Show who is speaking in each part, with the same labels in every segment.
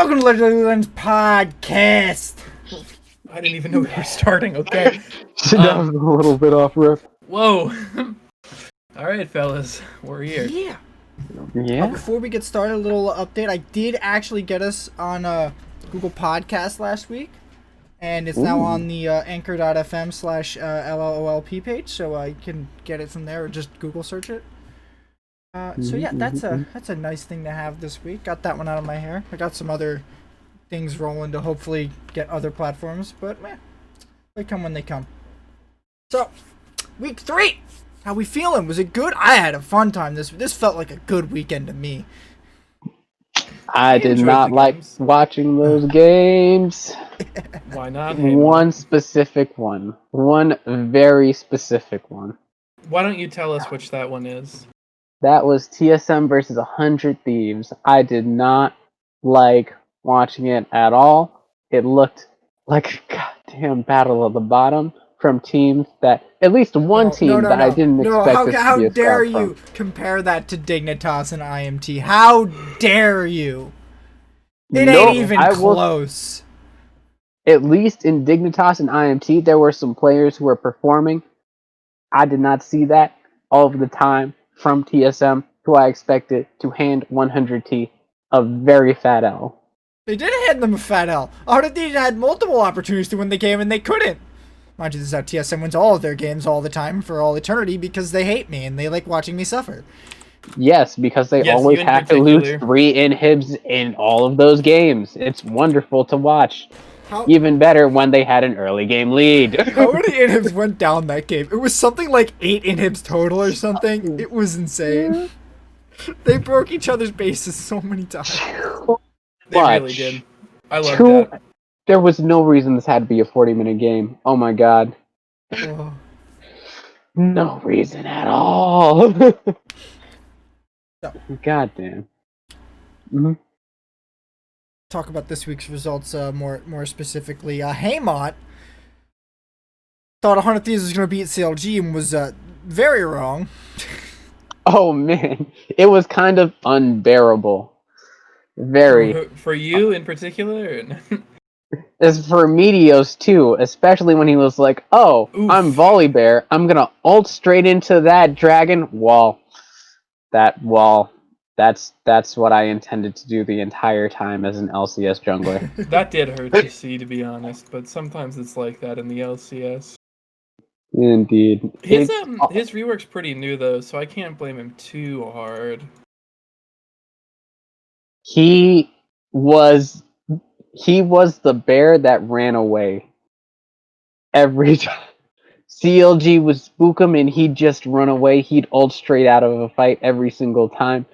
Speaker 1: Welcome to Legendary Lens Podcast. I didn't even know we were starting, okay?
Speaker 2: That was a little bit off rip.
Speaker 1: Whoa. Alright, fellas. We're here.
Speaker 2: Yeah.
Speaker 1: Before we get started, a little update. I did actually get us on Google Podcast last week. And it's now on the anchor.fm/LLoLP page. So you can get it from there or just Google search it. So yeah, that's a nice thing to have this week. Got that one out of my hair. I got some other things rolling to hopefully get other platforms, but man, they come when they come. So, week 3. How we feeling? Was it good? I had a fun time this felt like a good weekend to me.
Speaker 2: I did not like watching those games.
Speaker 1: Why not?
Speaker 2: One specific one. One very specific one.
Speaker 3: Why don't you tell us which that one is?
Speaker 2: That was TSM versus 100 Thieves. I did not like watching it at all. It looked like a goddamn battle of the bottom from teams that, at least one team that I didn't expect this to be a
Speaker 1: how dare
Speaker 2: scrap
Speaker 1: you
Speaker 2: from.
Speaker 1: compare that to Dignitas and IMT? How dare you? It ain't even close.
Speaker 2: At least in Dignitas and IMT, there were some players who were performing. I did not see that all of the time from TSM, who I expected to hand 100T a very fat L.
Speaker 1: They did hand them a fat L. 100T had multiple opportunities to win the game and they couldn't. Mind you, this is how TSM wins all of their games all the time for all eternity because they hate me and they like watching me suffer.
Speaker 2: Yes, because they always have to lose 3 inhibs in all of those games. It's wonderful to watch. Even better when they had an early game lead.
Speaker 1: How many inhibs went down that game? It was something like 8 inhibs total or something. It was insane. They broke each other's bases so many times.
Speaker 3: They really did. I love that.
Speaker 2: There was no reason this had to be a 40-minute game. Oh my god.
Speaker 1: Oh.
Speaker 2: No reason at all.
Speaker 1: So,
Speaker 2: god damn. Mm-hmm.
Speaker 1: Talk about this week's results more specifically. Haymant thought 100 Thieves was going to beat CLG and was very wrong.
Speaker 2: Oh man, it was kind of unbearable. Very.
Speaker 3: For you in particular?
Speaker 2: As for Meteos too, especially when he was like, oh, oof. I'm Volibear, I'm going to ult straight into that dragon wall. That wall. That's what I intended to do the entire time as an LCS jungler.
Speaker 3: That did hurt to see, to be honest, but sometimes it's like that in the LCS.
Speaker 2: Indeed.
Speaker 3: His rework's pretty new though, so I can't blame him too hard.
Speaker 2: He was the bear that ran away every time. CLG would spook him and he'd just run away. He'd ult straight out of a fight every single time.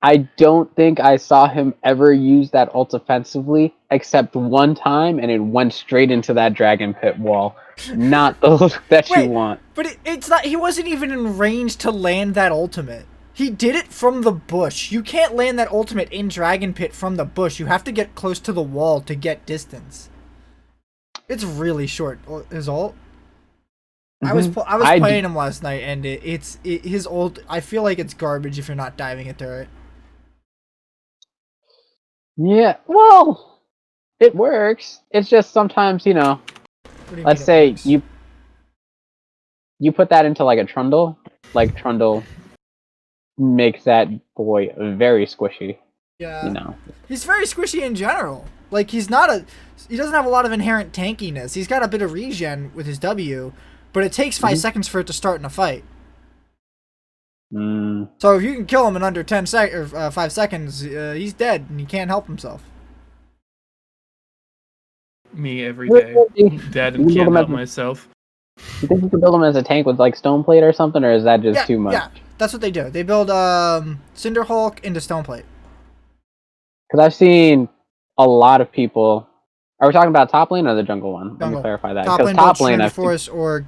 Speaker 2: I don't think I saw him ever use that ult offensively, except one time, and it went straight into that dragon pit wall. Not the look that you want.
Speaker 1: But it's not. He wasn't even in range to land that ultimate. He did it from the bush. You can't land that ultimate in dragon pit from the bush. You have to get close to the wall to get distance. It's really short. His ult. Mm-hmm. I was playing him last night, and his ult. I feel like it's garbage if you're not diving into it.
Speaker 2: Yeah, well, it works. It's just sometimes, let's say you put that into like a Trundle. Like Trundle makes that boy very squishy.
Speaker 1: Yeah. He's very squishy in general. Like he doesn't have a lot of inherent tankiness. He's got a bit of regen with his W. But it takes 5 seconds for it to start in a fight. So if you can kill him in under 5 seconds, he's dead and he can't help himself.
Speaker 3: Me every day. Dead and can't help myself.
Speaker 2: You think you can build him as a tank with like Stoneplate or something, or is that just too much?
Speaker 1: Yeah, that's what they do. They build Cinder Hulk into Stoneplate.
Speaker 2: Because I've seen a lot of people. Are we talking about top lane or the jungle one?
Speaker 1: Jungle.
Speaker 2: Let me clarify that.
Speaker 1: Top lane, Trinity Force or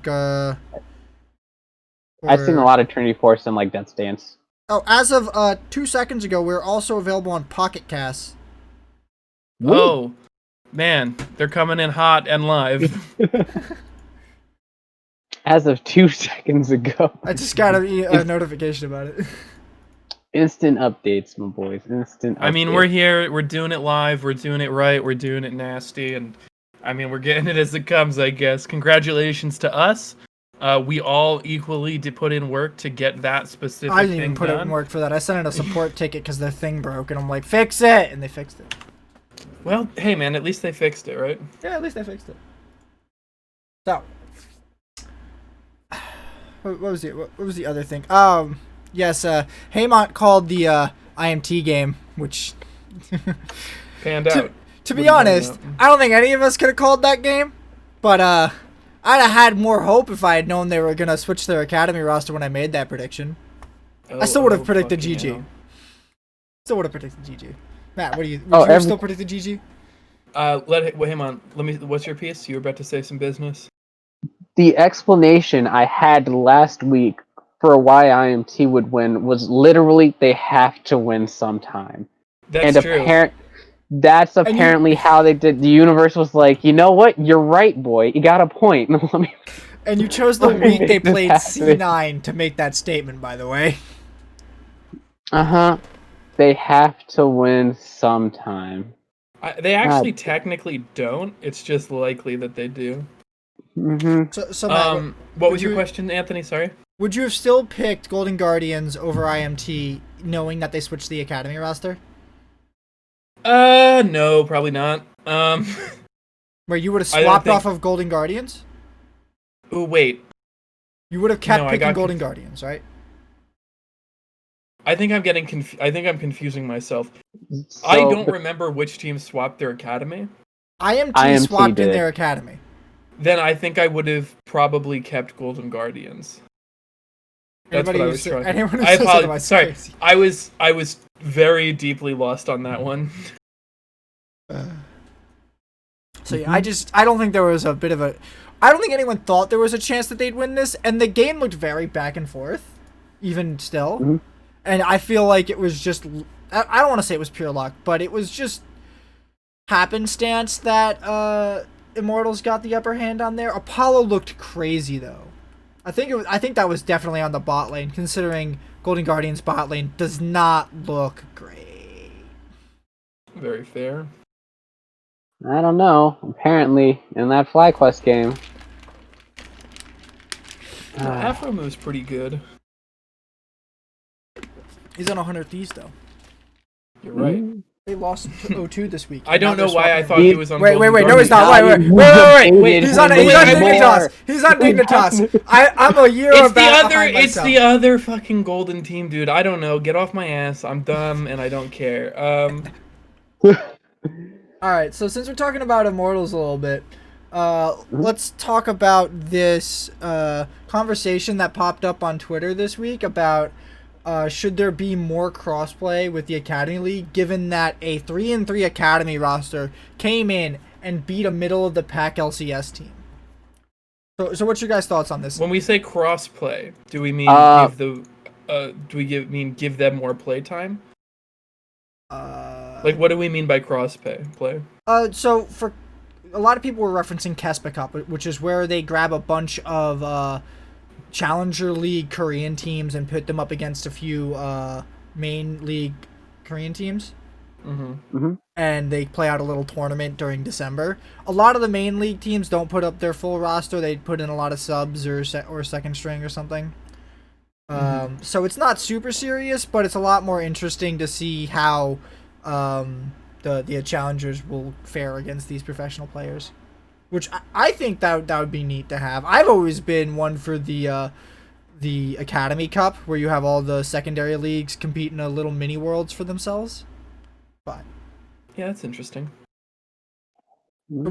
Speaker 2: I've seen a lot of Trinity Force and like Death's Dance.
Speaker 1: Oh, as of 2 seconds ago, we're also available on Pocket Cast.
Speaker 3: Oh, man, they're coming in hot and live.
Speaker 2: As of 2 seconds ago.
Speaker 1: I just got a notification about it.
Speaker 2: Instant updates, my boys. Instant updates.
Speaker 3: I mean, we're here. We're doing it live. We're doing it right. We're doing it nasty. And I mean, we're getting it as it comes, I guess. Congratulations to us. We all equally did put in work to get that specific thing
Speaker 1: I didn't even put in work for that. I sent in a support ticket because their thing broke, and I'm like, fix it! And they fixed it.
Speaker 3: Well, hey, man, at least they fixed it, right?
Speaker 1: Yeah, at least they fixed it. So, what was the other thing? Yes, Haymant called the IMT game, which
Speaker 3: Panned out.
Speaker 1: To be honest, I don't think any of us could have called that game, but I'd have had more hope if I had known they were gonna switch their academy roster when I made that prediction. I still would have predicted GG.
Speaker 3: Hell.
Speaker 1: Still would have predicted GG. Matt, would you still predict the GG?
Speaker 3: Hang on. What's your piece? You were about to say some business.
Speaker 2: The explanation I had last week for why IMT would win was literally they have to win sometime.
Speaker 3: That's true.
Speaker 2: That's apparently how they did. The universe was like, you know what? You're right, boy. You got a point.
Speaker 1: And you chose the week they played C9 to make that statement, by the way.
Speaker 2: They have to win sometime.
Speaker 3: They actually technically don't. It's just likely that they do.
Speaker 1: So Matt,
Speaker 3: what was your question, Anthony? Sorry.
Speaker 1: Would you have still picked Golden Guardians over IMT, knowing that they switched the academy roster?
Speaker 3: No, probably not.
Speaker 1: Where you would have swapped off of Golden Guardians?
Speaker 3: Oh, wait.
Speaker 1: You would have kept picking Golden Guardians, right?
Speaker 3: I think I'm confusing myself. So, I don't remember which team swapped their academy.
Speaker 1: IMT swapped in their academy.
Speaker 3: Then I think I would have probably kept Golden Guardians. That's what I was trying. I apologize. Sorry, I was very deeply lost on that one.
Speaker 1: So yeah, I don't think there was a bit of a. I don't think anyone thought there was a chance that they'd win this, and the game looked very back and forth, even still. And I feel like it was just. I don't want to say it was pure luck, but it was just happenstance that Immortals got the upper hand on there. Apollo looked crazy though. I think that was definitely on the bot lane, considering Golden Guardian's bot lane does not look great.
Speaker 3: Very fair.
Speaker 2: I don't know. Apparently, in that FlyQuest game,
Speaker 3: Afro moves pretty good.
Speaker 1: He's on 100 Thieves though.
Speaker 3: You're right.
Speaker 1: They lost to O2 this week.
Speaker 3: I don't know why I thought he was on.
Speaker 1: Wait, no, he's not. Wait. He's on Dignitas. He's on Dignitas. I'm a year behind myself.
Speaker 3: It's the other fucking golden team, dude. I don't know. Get off my ass. I'm dumb and I don't care.
Speaker 1: All right. So since we're talking about Immortals a little bit, let's talk about this conversation that popped up on Twitter this week about. Should there be more crossplay with the Academy League, given that a 3-3 Academy roster came in and beat a middle-of-the-pack LCS team? So what's your guys' thoughts on this?
Speaker 3: When we say crossplay, do we mean give them more playtime? Like, what do we mean by crossplay?
Speaker 1: So for a lot of people were referencing Kespa Cup, which is where they grab a bunch of Challenger League Korean teams and put them up against a few main league Korean teams. And they play out a little tournament during December. A lot of the main league teams don't put up their full roster. They put in a lot of subs or second string or something. So it's not super serious, but it's a lot more interesting to see how the challengers will fare against these professional players. Which I think that would be neat to have. I've always been one for the Academy Cup, where you have all the secondary leagues compete in a little mini worlds for themselves. But
Speaker 3: yeah, that's interesting.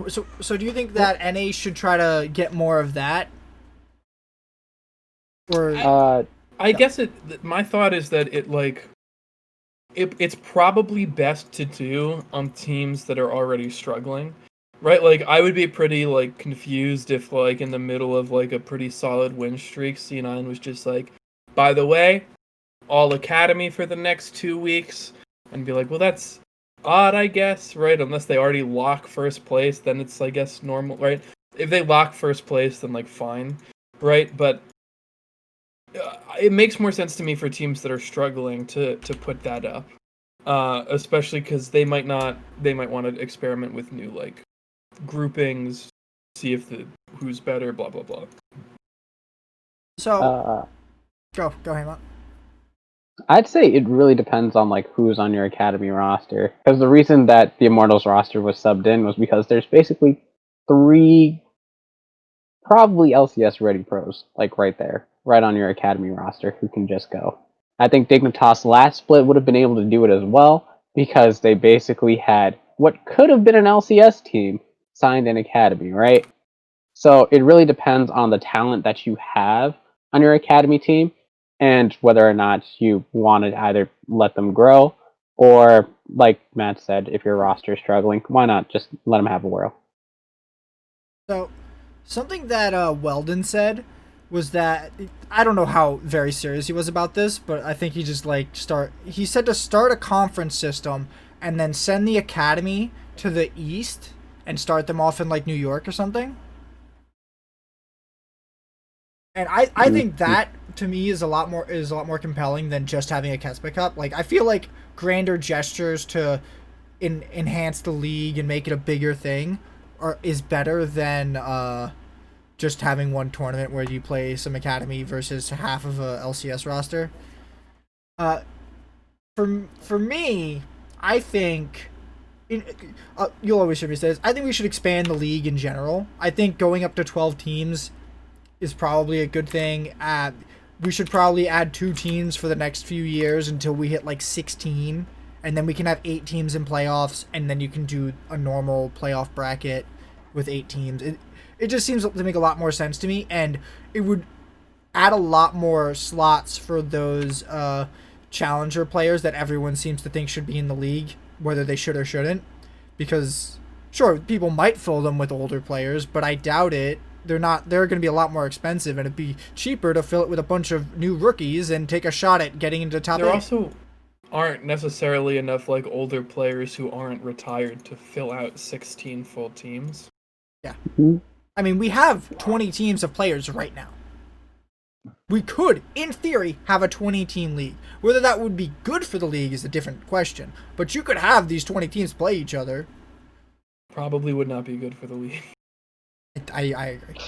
Speaker 1: So do you think that NA should try to get more of that? Or
Speaker 3: I guess my thought is that it's probably best to do on teams that are already struggling. Right, like, I would be pretty, like, confused if, like, in the middle of, like, a pretty solid win streak, C9 was just like, by the way, all Academy for the next 2 weeks, and be like, well, that's odd, I guess, right? Unless they already lock first place, then it's, I guess, normal, right? If they lock first place, then, like, fine, right? But it makes more sense to me for teams that are struggling to put that up, especially because they might want to experiment with new like groupings, see if who's better, blah blah blah.
Speaker 1: So go Haymont.
Speaker 2: I'd say it really depends on like who's on your academy roster. Because the reason that the Immortals roster was subbed in was because there's basically 3 probably LCS ready pros, like right there, right on your academy roster, who can just go. I think Dignitas last split would have been able to do it as well, because they basically had what could have been an LCS team signed in academy, right? So it really depends on the talent that you have on your academy team and whether or not you want to either let them grow or, like Matt said, if your roster is struggling, why not just let them have a whirl?
Speaker 1: So, something that Weldon said was that I don't know how very serious he was about this, but I think he just he said to start a conference system and then send the academy to the east and start them off in like New York or something. And I think that to me is a lot more compelling than just having a Kespa Cup. Like I feel like grander gestures to enhance the league and make it a bigger thing is better than just having one tournament where you play some academy versus half of a LCS roster. Uh, for me, I think you'll always hear me say this. I think we should expand the league in general. I think going up to 12 teams is probably a good thing. We should probably add 2 teams for the next few years until we hit like 16, and then we can have 8 teams in playoffs, and then you can do a normal playoff bracket with 8 teams. It just seems to make a lot more sense to me, and it would add a lot more slots for those challenger players that everyone seems to think should be in the league, whether they should or shouldn't. Because sure, people might fill them with older players, but I doubt it. They're going to be a lot more expensive, and it'd be cheaper to fill it with a bunch of new rookies and take a shot at getting into top 8.
Speaker 3: There also aren't necessarily enough like older players who aren't retired to fill out 16 full teams.
Speaker 1: Yeah. I mean, we have 20 teams of players right now. We could, in theory, have a 20-team league. Whether that would be good for the league is a different question. But you could have these 20 teams play each other.
Speaker 3: Probably would not be good for the league.
Speaker 1: I agree.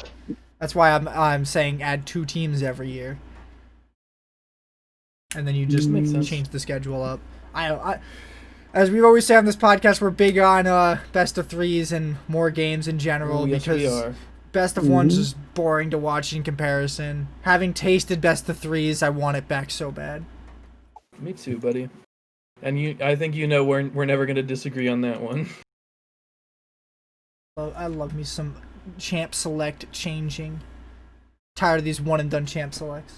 Speaker 1: That's why I'm saying add 2 teams every year, and then you just change the schedule up. I as we've always said on this podcast, we're big on best of 3s and more games in general.
Speaker 3: Yes,
Speaker 1: because
Speaker 3: we are.
Speaker 1: Best of 1s is boring to watch in comparison. Having tasted best of 3s, I want it back so bad.
Speaker 3: Me too, buddy. And I think we're never gonna disagree on that one.
Speaker 1: I love me some champ select changing. Tired of these one and done champ selects.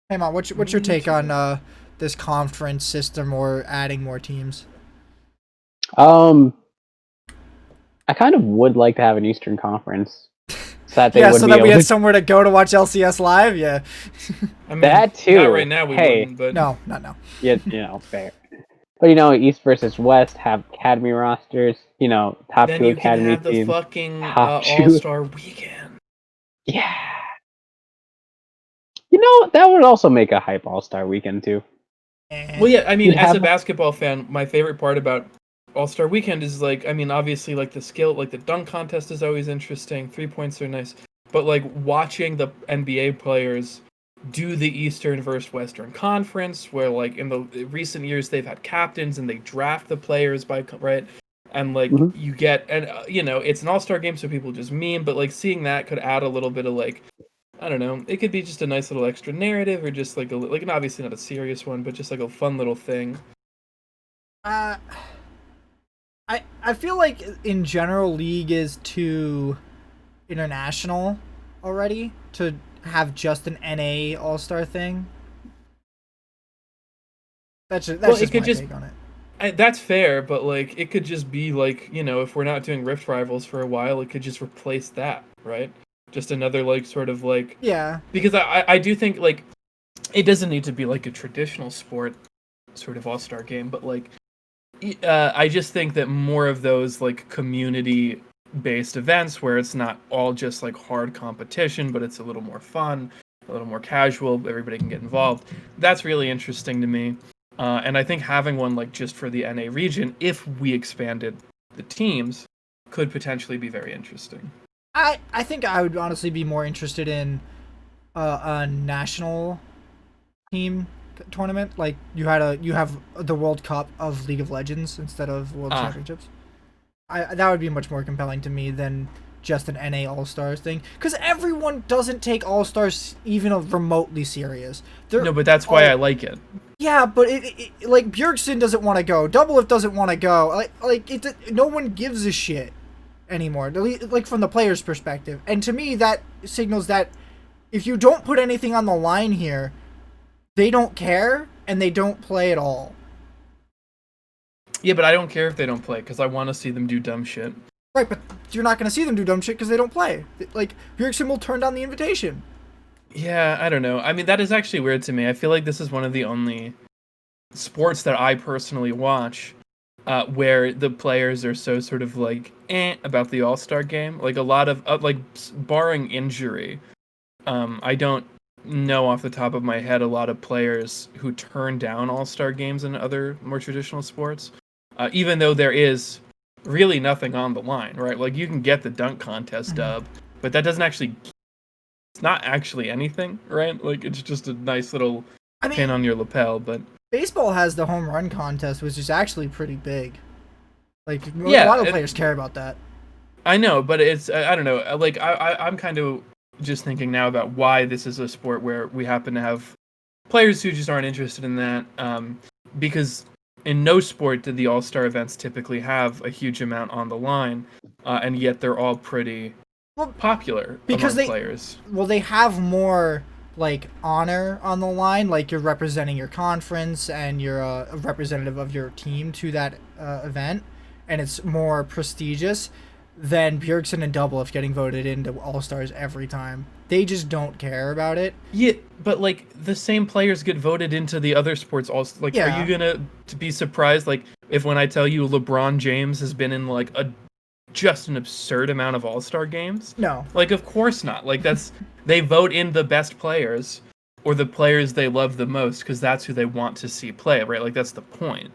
Speaker 1: Hey, Mom, what's your take on this conference system or adding more teams?
Speaker 2: I kind of would like to have an Eastern Conference. So that they would
Speaker 1: so
Speaker 2: be
Speaker 1: that
Speaker 2: able
Speaker 1: we had
Speaker 2: to...
Speaker 1: somewhere to go to watch LCS live. Yeah.
Speaker 3: I mean,
Speaker 2: that too.
Speaker 3: Not right now we wouldn't, but
Speaker 1: no, not now.
Speaker 2: Yeah, fair. But East versus West have academy rosters. Top
Speaker 3: then
Speaker 2: 2
Speaker 3: you
Speaker 2: academy
Speaker 3: can have
Speaker 2: teams.
Speaker 3: the fucking
Speaker 2: top 2.
Speaker 3: All-Star weekend.
Speaker 2: Yeah. That would also make a hype All-Star weekend too.
Speaker 3: Well, yeah, I mean,
Speaker 2: You'd
Speaker 3: as
Speaker 2: have...
Speaker 3: a basketball fan, my favorite part about All-Star Weekend is obviously the skill, the dunk contest is always interesting. 3-points are nice, but watching the NBA players do the Eastern versus Western Conference, where in the recent years they've had captains and they draft the players by right, and you get it's an All-Star game, so people just meme, but seeing that could add a little bit of I don't know. It could be just a nice little extra narrative, or just and obviously not a serious one, but just a fun little thing.
Speaker 1: I feel like in general League is too international already to have just an NA All-Star thing. That's just my take on it.
Speaker 3: That's fair, but it could just be if we're not doing Rift Rivals for a while, it could just replace that, right? Just another
Speaker 1: yeah.
Speaker 3: Because I do think it doesn't need to be a traditional sport sort of All-Star game, but I just think that more of those community based events where it's not all just hard competition, but it's a little more fun, a little more casual. Everybody can get involved. That's really interesting to me. And I think having one like just for the NA region, if we expanded the teams, could potentially be very interesting.
Speaker 1: I think I would honestly be more interested in a national team tournament. Like you have the World Cup of League of Legends instead of World Championships. That would be much more compelling to me than just an NA All Stars thing, because everyone doesn't take All Stars even remotely serious.
Speaker 3: No, but that's why I like it.
Speaker 1: Yeah, but it like Bjergsen doesn't want to go. DoubleLift doesn't want to go. No one gives a shit anymore. Like from the player's perspective, and to me that signals that if you don't put anything on the line here, they don't care and they don't play at all.
Speaker 3: Yeah, but I don't care if they don't play because I want to see them do dumb shit.
Speaker 1: Right, but you're not going to see them do dumb shit because they don't play. Like, Bjergsen will turn down the invitation.
Speaker 3: Yeah, I don't know. I mean, that is actually weird to me. I feel like this is one of the only sports that I personally watch where the players are so sort of like about the All-Star game. Like a lot of like barring injury, I don't know off the top of my head a lot of players who turn down All-Star games in other more traditional sports, even though there is really nothing on the line, right? Like you can get the dunk contest dub, but that doesn't actually. It's not actually anything, right? Like it's just a nice little pin on your lapel. But
Speaker 1: baseball has the home run contest, which is actually pretty big. Like a lot of players care about that.
Speaker 3: I know, but it's I don't know. Like I'm kind of just thinking now about why this is a sport where we happen to have players who just aren't interested in that. Because in no sport did the All-Star events typically have a huge amount on the line, and yet they're all pretty popular because players.
Speaker 1: Well, they have more like honor on the line, like you're representing your conference and you're a representative of your team to that event, and it's more prestigious than Bjergsen and DoubleLift getting voted into All-Stars every time. They just don't care about it.
Speaker 3: Yeah, but like the same players get voted into the other sports also. Like, are you gonna be surprised? Like, if when I tell you LeBron James has been in like just an absurd amount of All-Star games?
Speaker 1: No.
Speaker 3: Like, of course not. Like, they vote in the best players or the players they love the most because that's who they want to see play, right? Like, that's the point.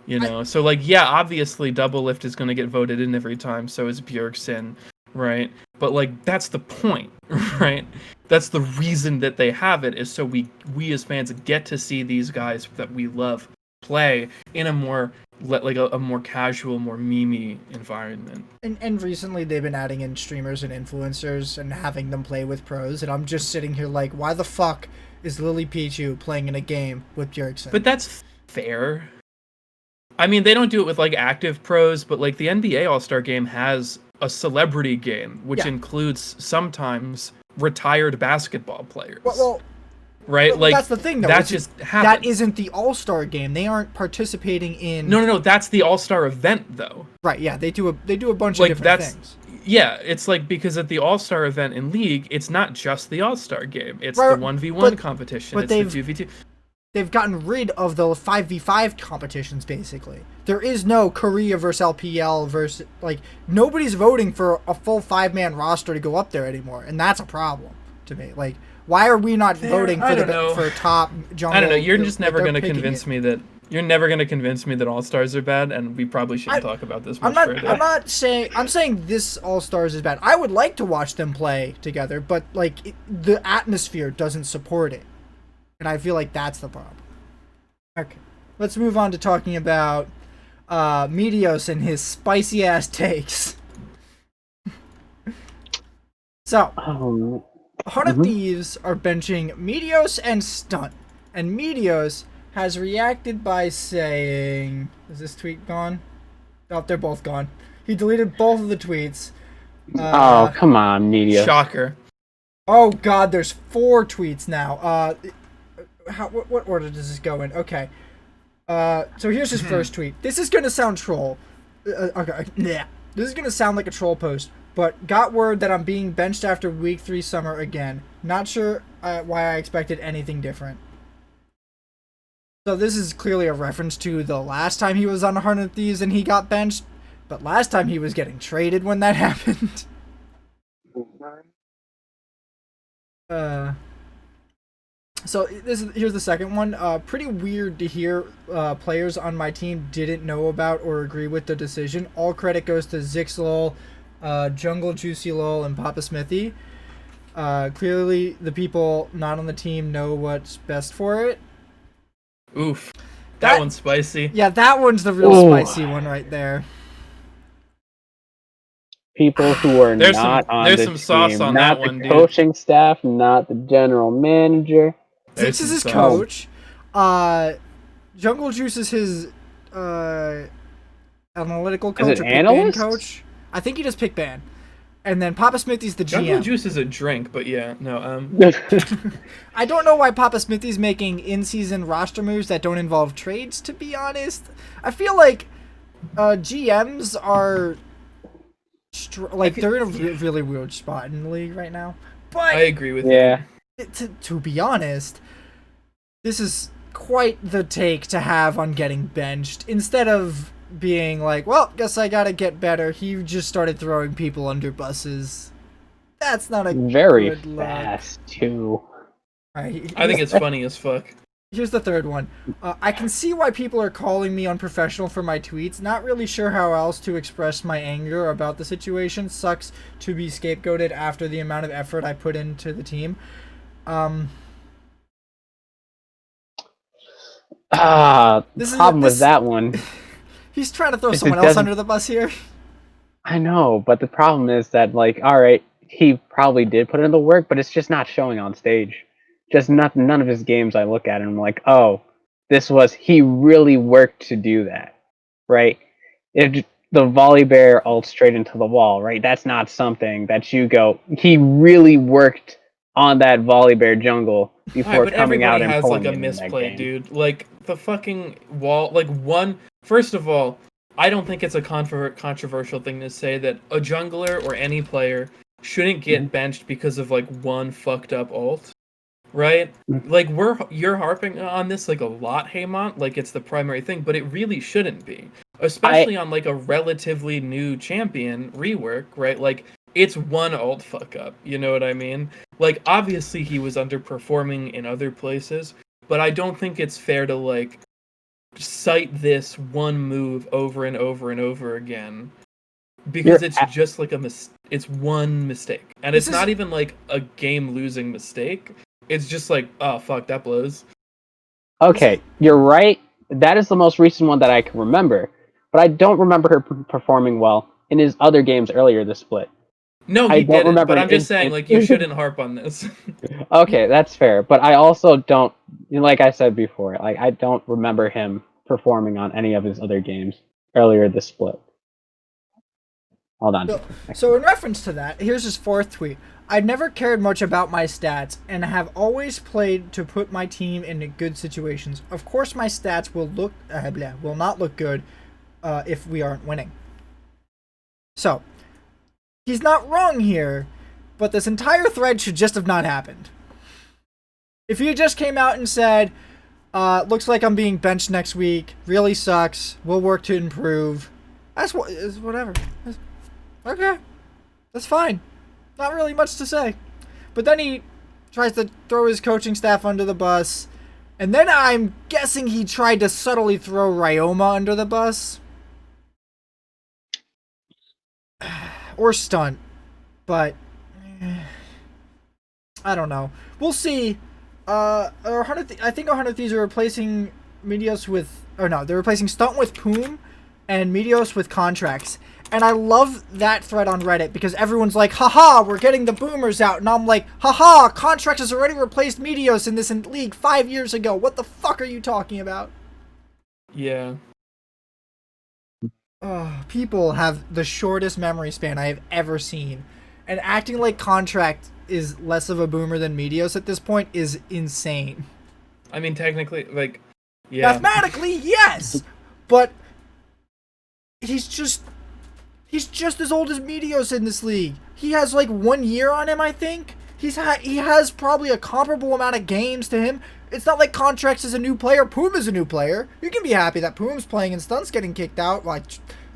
Speaker 3: You know? So, like, yeah, obviously DoubleLift is going to get voted in every time, so is Bjergsen, right? But, like, that's the point, right? That's the reason that they have it, is so we as fans get to see these guys that we love play in a more like a more casual, more memey environment.
Speaker 1: And recently they've been adding in streamers and influencers and having them play with pros, and I'm just sitting here like, why the fuck is Lily Pichu playing in a game with Bjergsen?
Speaker 3: But that's fair. I mean, they don't do it with like active pros, but like the NBA All-Star game has a celebrity game, which includes sometimes retired basketball players.
Speaker 1: Well,
Speaker 3: right?
Speaker 1: But
Speaker 3: like
Speaker 1: that's the thing, though.
Speaker 3: That just happens.
Speaker 1: That isn't the All-Star game. They aren't participating in.
Speaker 3: No. That's the All-Star event, though.
Speaker 1: Right? Yeah, they do a bunch of different things.
Speaker 3: Yeah, it's like because at the All-Star event in League, it's not just the All-Star game. It's the 1v1 competition. It's the 2v2.
Speaker 1: They've gotten rid of the 5v5 competitions, basically. There is no Korea versus LPL versus, like, nobody's voting for a full 5-man roster to go up there anymore, and that's a problem to me. Like, why are we not voting for top jungle?
Speaker 3: I don't know. You're just never going to convince me that All-Stars are bad, and we probably shouldn't talk about this much further.
Speaker 1: I'm saying this All-Stars is bad. I would like to watch them play together, but like the atmosphere doesn't support it. And I feel like that's the problem. Okay. Let's move on to talking about Meteos and his spicy ass takes. So, Heart of Thieves are benching Meteos and Stunt. And Meteos has reacted by saying... Is this tweet gone? Oh, they're both gone. He deleted both of the tweets.
Speaker 2: Oh, come on, Meteos.
Speaker 3: Shocker.
Speaker 1: Oh, God, there's 4 tweets now. What order does this go in? Okay. So here's his first tweet. This is going to sound troll. Okay. Yeah. This is going to sound like a troll post. But got word that I'm being benched after week 3 summer again. Not sure why I expected anything different. So this is clearly a reference to the last time he was on Heart of Thieves and he got benched. But last time he was getting traded when that happened. So here's the second one. Pretty weird to hear players on my team didn't know about or agree with the decision. All credit goes to Zixlol, Jungle Juicy Lol, and Papa Smithy. Clearly, the people not on the team know what's best for it.
Speaker 3: Oof. That one's spicy.
Speaker 1: Yeah, that one's the real spicy one right there.
Speaker 2: People who are
Speaker 3: There's
Speaker 2: not
Speaker 3: some-
Speaker 2: on
Speaker 3: there's
Speaker 2: the
Speaker 3: some
Speaker 2: team,
Speaker 3: sauce on
Speaker 2: not
Speaker 3: that one,
Speaker 2: the
Speaker 3: dude.
Speaker 2: coaching staff, not the general manager.
Speaker 3: There's
Speaker 1: Zix is his
Speaker 3: some
Speaker 1: coach. Jungle Juice is his analytical coach
Speaker 2: it
Speaker 1: or pick ban
Speaker 2: analyst?
Speaker 1: coach. I think he does pick ban. And then Papa Smithy's the
Speaker 3: Jungle
Speaker 1: GM.
Speaker 3: Juice is a drink, but yeah, no.
Speaker 1: I don't know why Papa Smithy's making in-season roster moves that don't involve trades, to be honest. I feel like GMs are they're in a really weird spot in the league right now. But
Speaker 3: I agree with
Speaker 2: Yeah.
Speaker 1: to be honest, this is quite the take to have on getting benched. Instead of being like, well, guess I gotta get better, he just started throwing people under buses. That's not a
Speaker 2: Very
Speaker 1: good look.
Speaker 2: fast too.
Speaker 1: Alright,
Speaker 3: I think it's funny as fuck.
Speaker 1: here's the third one. I can see why people are calling me unprofessional for my tweets. Not really sure how else to express my anger about the situation. Sucks to be scapegoated after the amount of effort I put into the team.
Speaker 2: The
Speaker 1: This is-
Speaker 2: problem with
Speaker 1: this-
Speaker 2: that one,
Speaker 1: He's trying to throw
Speaker 2: If it
Speaker 1: someone else
Speaker 2: doesn't-
Speaker 1: under the bus here.
Speaker 2: I know, but the problem is that, like, all right, he probably did put in the work, but it's just not showing on stage. Just none of his games I look at and I'm like, oh, he really worked to do that, right? If the volley bear ult straight into the wall, right? That's not something that you go, he really worked on that volley bear jungle before
Speaker 3: But
Speaker 2: coming out
Speaker 3: everybody
Speaker 2: and
Speaker 3: has
Speaker 2: pulling
Speaker 3: like a
Speaker 2: it in that
Speaker 3: misplay,
Speaker 2: game.
Speaker 3: dude. Like the fucking wall. Like one. First of all, I don't think it's a controversial thing to say that a jungler or any player shouldn't get benched because of like one fucked up ult, right? Like you're harping on this like a lot, Haymont. Like it's the primary thing, but it really shouldn't be, especially on like a relatively new champion rework, right? Like it's one ult fuck up. You know what I mean? Like obviously he was underperforming in other places, but I don't think it's fair to like cite this one move over and over and over again because it's just like it's one mistake, and it's not even like a game losing mistake. It's just like, oh fuck, that blows.
Speaker 2: Okay, you're right. That is the most recent one that I can remember, but I don't remember her performing well in his other games earlier this split.
Speaker 3: No, he didn't, but I'm just saying, like, you shouldn't harp on this.
Speaker 2: Okay, that's fair, but I also don't, like I said before, like I don't remember him performing on any of his other games earlier this split. Hold on.
Speaker 1: So in reference to that, here's his fourth tweet. I've never cared much about my stats and have always played to put my team in good situations. Of course, my stats will not look good if we aren't winning. So, he's not wrong here, but this entire thread should just have not happened. If he just came out and said, looks like I'm being benched next week, really sucks, we'll work to improve, that's whatever. Okay, that's fine. Not really much to say. But then he tries to throw his coaching staff under the bus, and then I'm guessing he tried to subtly throw Ryoma under the bus. Or stunt. But I don't know. We'll see. I think 100 Thieves are replacing Meteos with... Or no, they're replacing Stunt with Poom and Meteos with Contracts. And I love that thread on Reddit because everyone's like, haha, we're getting the boomers out. And I'm like, haha, Contracts has already replaced Meteos in this league 5 years ago. What the fuck are you talking about?
Speaker 3: Yeah.
Speaker 1: People have the shortest memory span I have ever seen. And acting like Contract is less of a boomer than Meteos at this point is insane.
Speaker 3: I mean, technically, like, yeah.
Speaker 1: Mathematically, yes! But he's just as old as Meteos in this league. He has like 1 year on him, I think. He has probably a comparable amount of games to him. It's not like Contracts is a new player. Poom is a new player. You can be happy that Poom's playing and Stunt's getting kicked out. Like,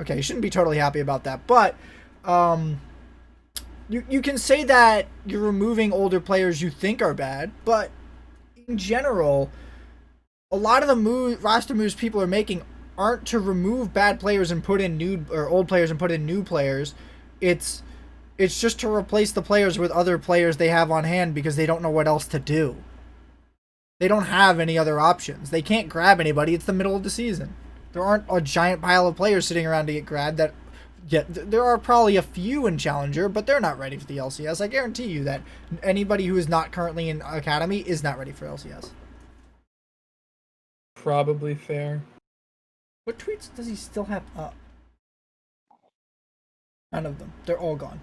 Speaker 1: okay, you shouldn't be totally happy about that. But you can say that you're removing older players you think are bad, but in general, a lot of the roster moves people are making aren't to remove bad players and put in new or old players and put in new players. It's just to replace the players with other players they have on hand because they don't know what else to do. They don't have any other options. They can't grab anybody. It's the middle of the season. There aren't a giant pile of players sitting around to get grabbed. There are probably a few in Challenger, but they're not ready for the LCS. I guarantee you that anybody who is not currently in Academy is not ready for LCS.
Speaker 3: Probably fair.
Speaker 1: What tweets does he still have up? None of them. They're all gone.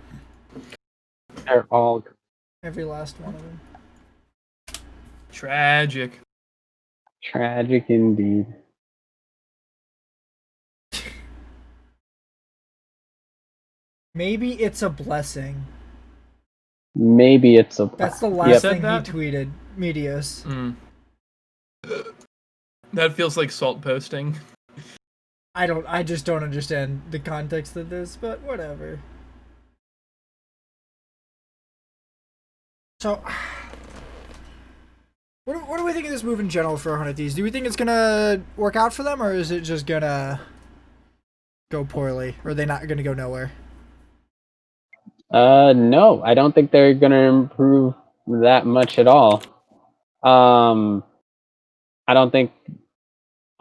Speaker 2: They're all
Speaker 1: Every last one of them.
Speaker 3: Tragic.
Speaker 2: tragic indeed.
Speaker 1: Maybe it's a blessing.
Speaker 2: Maybe it's a.
Speaker 1: That's the last
Speaker 3: Yep.
Speaker 1: thing he
Speaker 3: Said that?
Speaker 1: tweeted. Medius.
Speaker 3: That feels like salt posting.
Speaker 1: I just don't understand the context of this, but whatever. So, what do we think of this move in general for 100 Thieves? Do we think it's gonna work out for them, or is it just gonna go poorly? Or are they not gonna go nowhere?
Speaker 2: No, I don't think they're gonna improve that much at all. I don't think,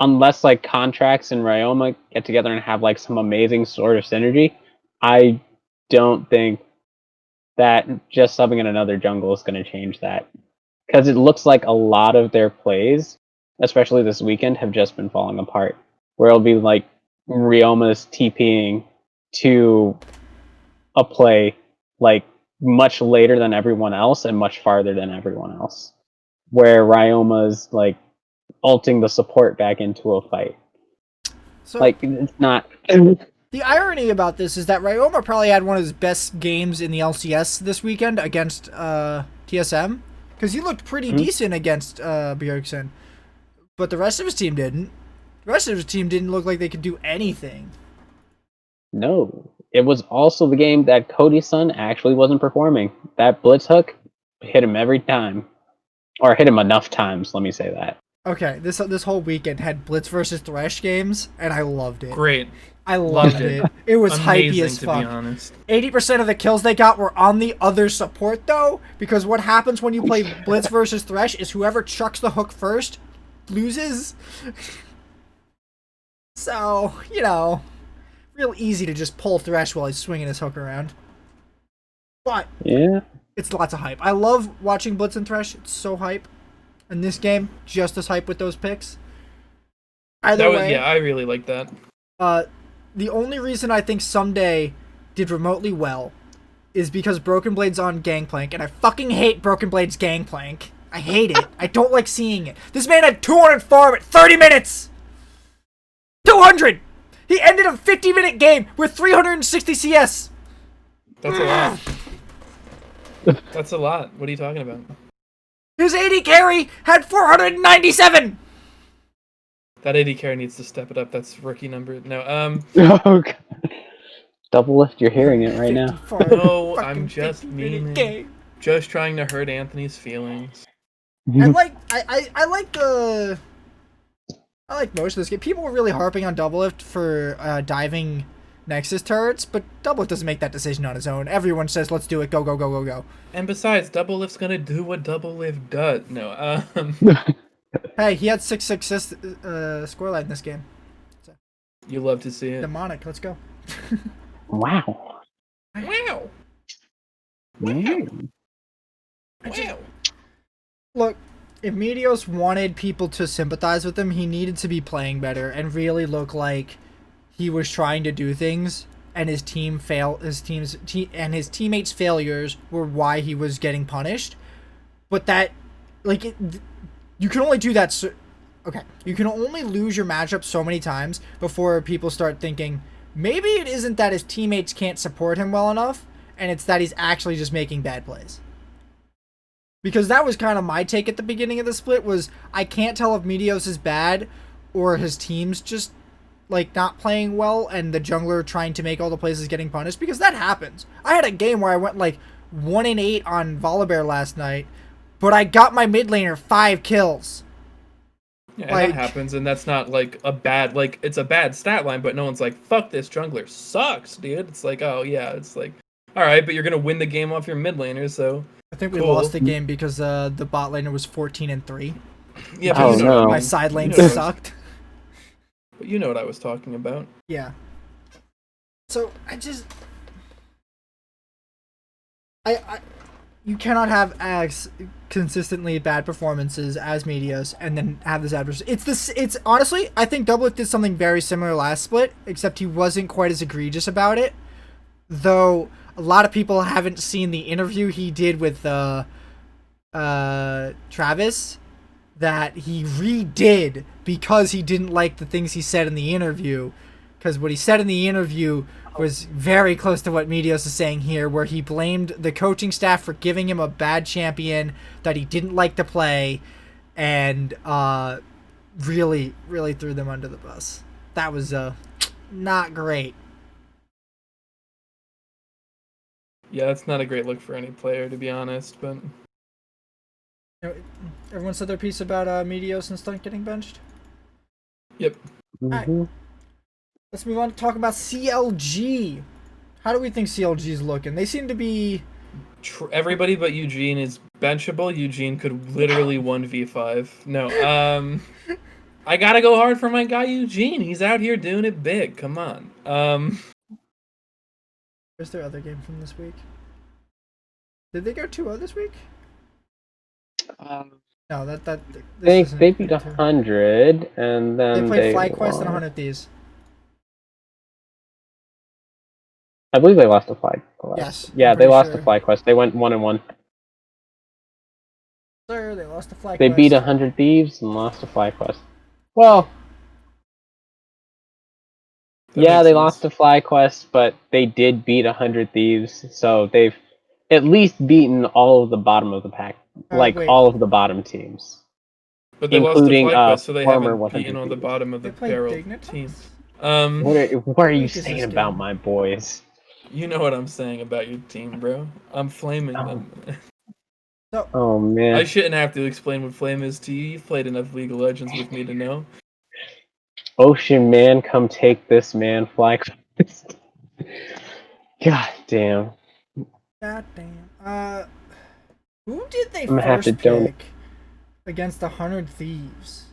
Speaker 2: unless like Contracts and Ryoma get together and have like some amazing sort of synergy, I don't think that just subbing in another jungle is going to change that. Because it looks like a lot of their plays, especially this weekend, have just been falling apart. Where it'll be like Ryoma's TPing to a play like much later than everyone else and much farther than everyone else. Where Ryoma's like ulting the support back into a fight.
Speaker 1: So,
Speaker 2: Like, it's not.
Speaker 1: the irony about this is that Ryoma probably had one of his best games in the LCS this weekend against TSM. Because he looked pretty decent against Bjergsen. But the rest of his team didn't. The rest of his team didn't look like they could do anything.
Speaker 2: No. It was also the game that Cody's son actually wasn't performing. That blitz hook hit him every time. Or hit him enough times, let me say that.
Speaker 1: Okay, this whole weekend had Blitz versus Thresh games, and I loved it.
Speaker 3: Great.
Speaker 1: I loved it. It was hypey
Speaker 3: Amazing,
Speaker 1: as
Speaker 3: to
Speaker 1: fuck.
Speaker 3: be honest.
Speaker 1: 80% of the kills they got were on the other support, though, because what happens when you play Blitz versus Thresh is whoever chucks the hook first loses. So, you know, real easy to just pull Thresh while he's swinging his hook around. But
Speaker 2: Yeah.
Speaker 1: it's lots of hype. I love watching Blitz and Thresh. It's so hype. And this game, just as hype with those picks. Either way,
Speaker 3: Yeah, I really like that.
Speaker 1: the only reason I think Someday did remotely well is because Broken Blade's on Gangplank, and I fucking hate Broken Blade's Gangplank. I hate it. I don't like seeing it. This man had 200 farm at 30 minutes! 200! He ended a 50-minute game with 360 CS!
Speaker 3: That's a lot. That's a lot. What are you talking about?
Speaker 1: His AD carry had 497!
Speaker 3: That AD carry needs to step it up. That's rookie number. No,
Speaker 2: Oh, God. Double lift, you're hearing it right now.
Speaker 1: 54
Speaker 3: No,
Speaker 1: fucking
Speaker 3: I'm just
Speaker 1: 50-minute
Speaker 3: meaning.
Speaker 1: game.
Speaker 3: Just trying to hurt Anthony's feelings.
Speaker 1: I like most of this game. People were really harping on Doublelift for diving Nexus turrets, but Doublelift doesn't make that decision on his own. Everyone says, let's do it, go, go, go, go, go.
Speaker 3: And besides, Double Lift's gonna do what Double Lift does. No,
Speaker 1: Hey, he had 6 scoreline in this game.
Speaker 3: you love to see it.
Speaker 1: Demonic, let's go.
Speaker 2: Wow.
Speaker 3: Wow.
Speaker 2: Wow.
Speaker 3: Wow.
Speaker 1: Look, if Meteos wanted people to sympathize with him, he needed to be playing better and really look like he was trying to do things, and his teammates' failures were why he was getting punished. But that, like, you can only do that. Okay, you can only lose your matchup so many times before people start thinking maybe it isn't that his teammates can't support him well enough, and it's that he's actually just making bad plays. Because that was kind of my take at the beginning of the split, was I can't tell if Meteos is bad or his team's just, like, not playing well and the jungler trying to make all the plays is getting punished, because that happens. I had a game where I went, like, 1-8 on Volibear last night but I got my mid laner 5 kills.
Speaker 3: Yeah, and that happens, and that's not like a bad, like, it's a bad stat line, but no one's like, fuck, this jungler sucks, dude. It's like, oh yeah, it's like, all right, but you're gonna win the game off your mid laner, so
Speaker 1: I think we
Speaker 3: cool.
Speaker 1: lost the game because the bot laner was 14-3.
Speaker 3: Yeah, but you know what I
Speaker 1: my
Speaker 3: mean.
Speaker 1: side lane sucked.
Speaker 3: But you know what I was talking about.
Speaker 1: Yeah. So I you cannot have as consistently bad performances as Meteos and then have this adverse. It's honestly, I think Doublelift did something very similar last split, except he wasn't quite as egregious about it. Though a lot of people haven't seen the interview he did with Travis that he redid because he didn't like the things he said in the interview. Because what he said in the interview was very close to what Meteos is saying here, where he blamed the coaching staff for giving him a bad champion that he didn't like to play, and really, really threw them under the bus. That was not great.
Speaker 3: Yeah, that's not a great look for any player, to be honest, but...
Speaker 1: Everyone said their piece about Meteos and Stunt getting benched?
Speaker 3: Yep.
Speaker 2: Mm-hmm.
Speaker 1: Right. Let's move on to talk about CLG. How do we think CLG's looking? They seem to be...
Speaker 3: Everybody but Eugene is benchable. Eugene could literally 1v5. No, I gotta go hard for my guy Eugene. He's out here doing it big. Come on.
Speaker 1: Where's their other game from this week? Did they go 2-0 this week? No,
Speaker 2: They beat 100, and then
Speaker 1: they played FlyQuest and 100 Thieves.
Speaker 2: I believe they lost to FlyQuest.
Speaker 1: Yes.
Speaker 2: Yeah, they lost to FlyQuest. They went 1-1.
Speaker 1: Sir, they lost to FlyQuest.
Speaker 2: They beat 100 Thieves and lost to FlyQuest. Well, yeah, they lost to FlyQuest, but they did beat 100 Thieves, so they've at least beaten all of the bottom of the pack, all of the bottom teams.
Speaker 3: But they including, lost to FlyQuest, so they haven't beaten on the
Speaker 2: Thieves.
Speaker 3: bottom of the barrel teams.
Speaker 2: What are you saying about my boys?
Speaker 3: You know what I'm saying about your team, bro. I'm flaming them.
Speaker 2: Oh, man.
Speaker 3: I shouldn't have to explain what flame is to you. You've played enough League of Legends with me to know.
Speaker 2: Ocean man, come take this, man. FlyQuest. God damn.
Speaker 1: God damn. Who did they
Speaker 2: first
Speaker 1: pick
Speaker 2: donate
Speaker 1: against the 100 Thieves?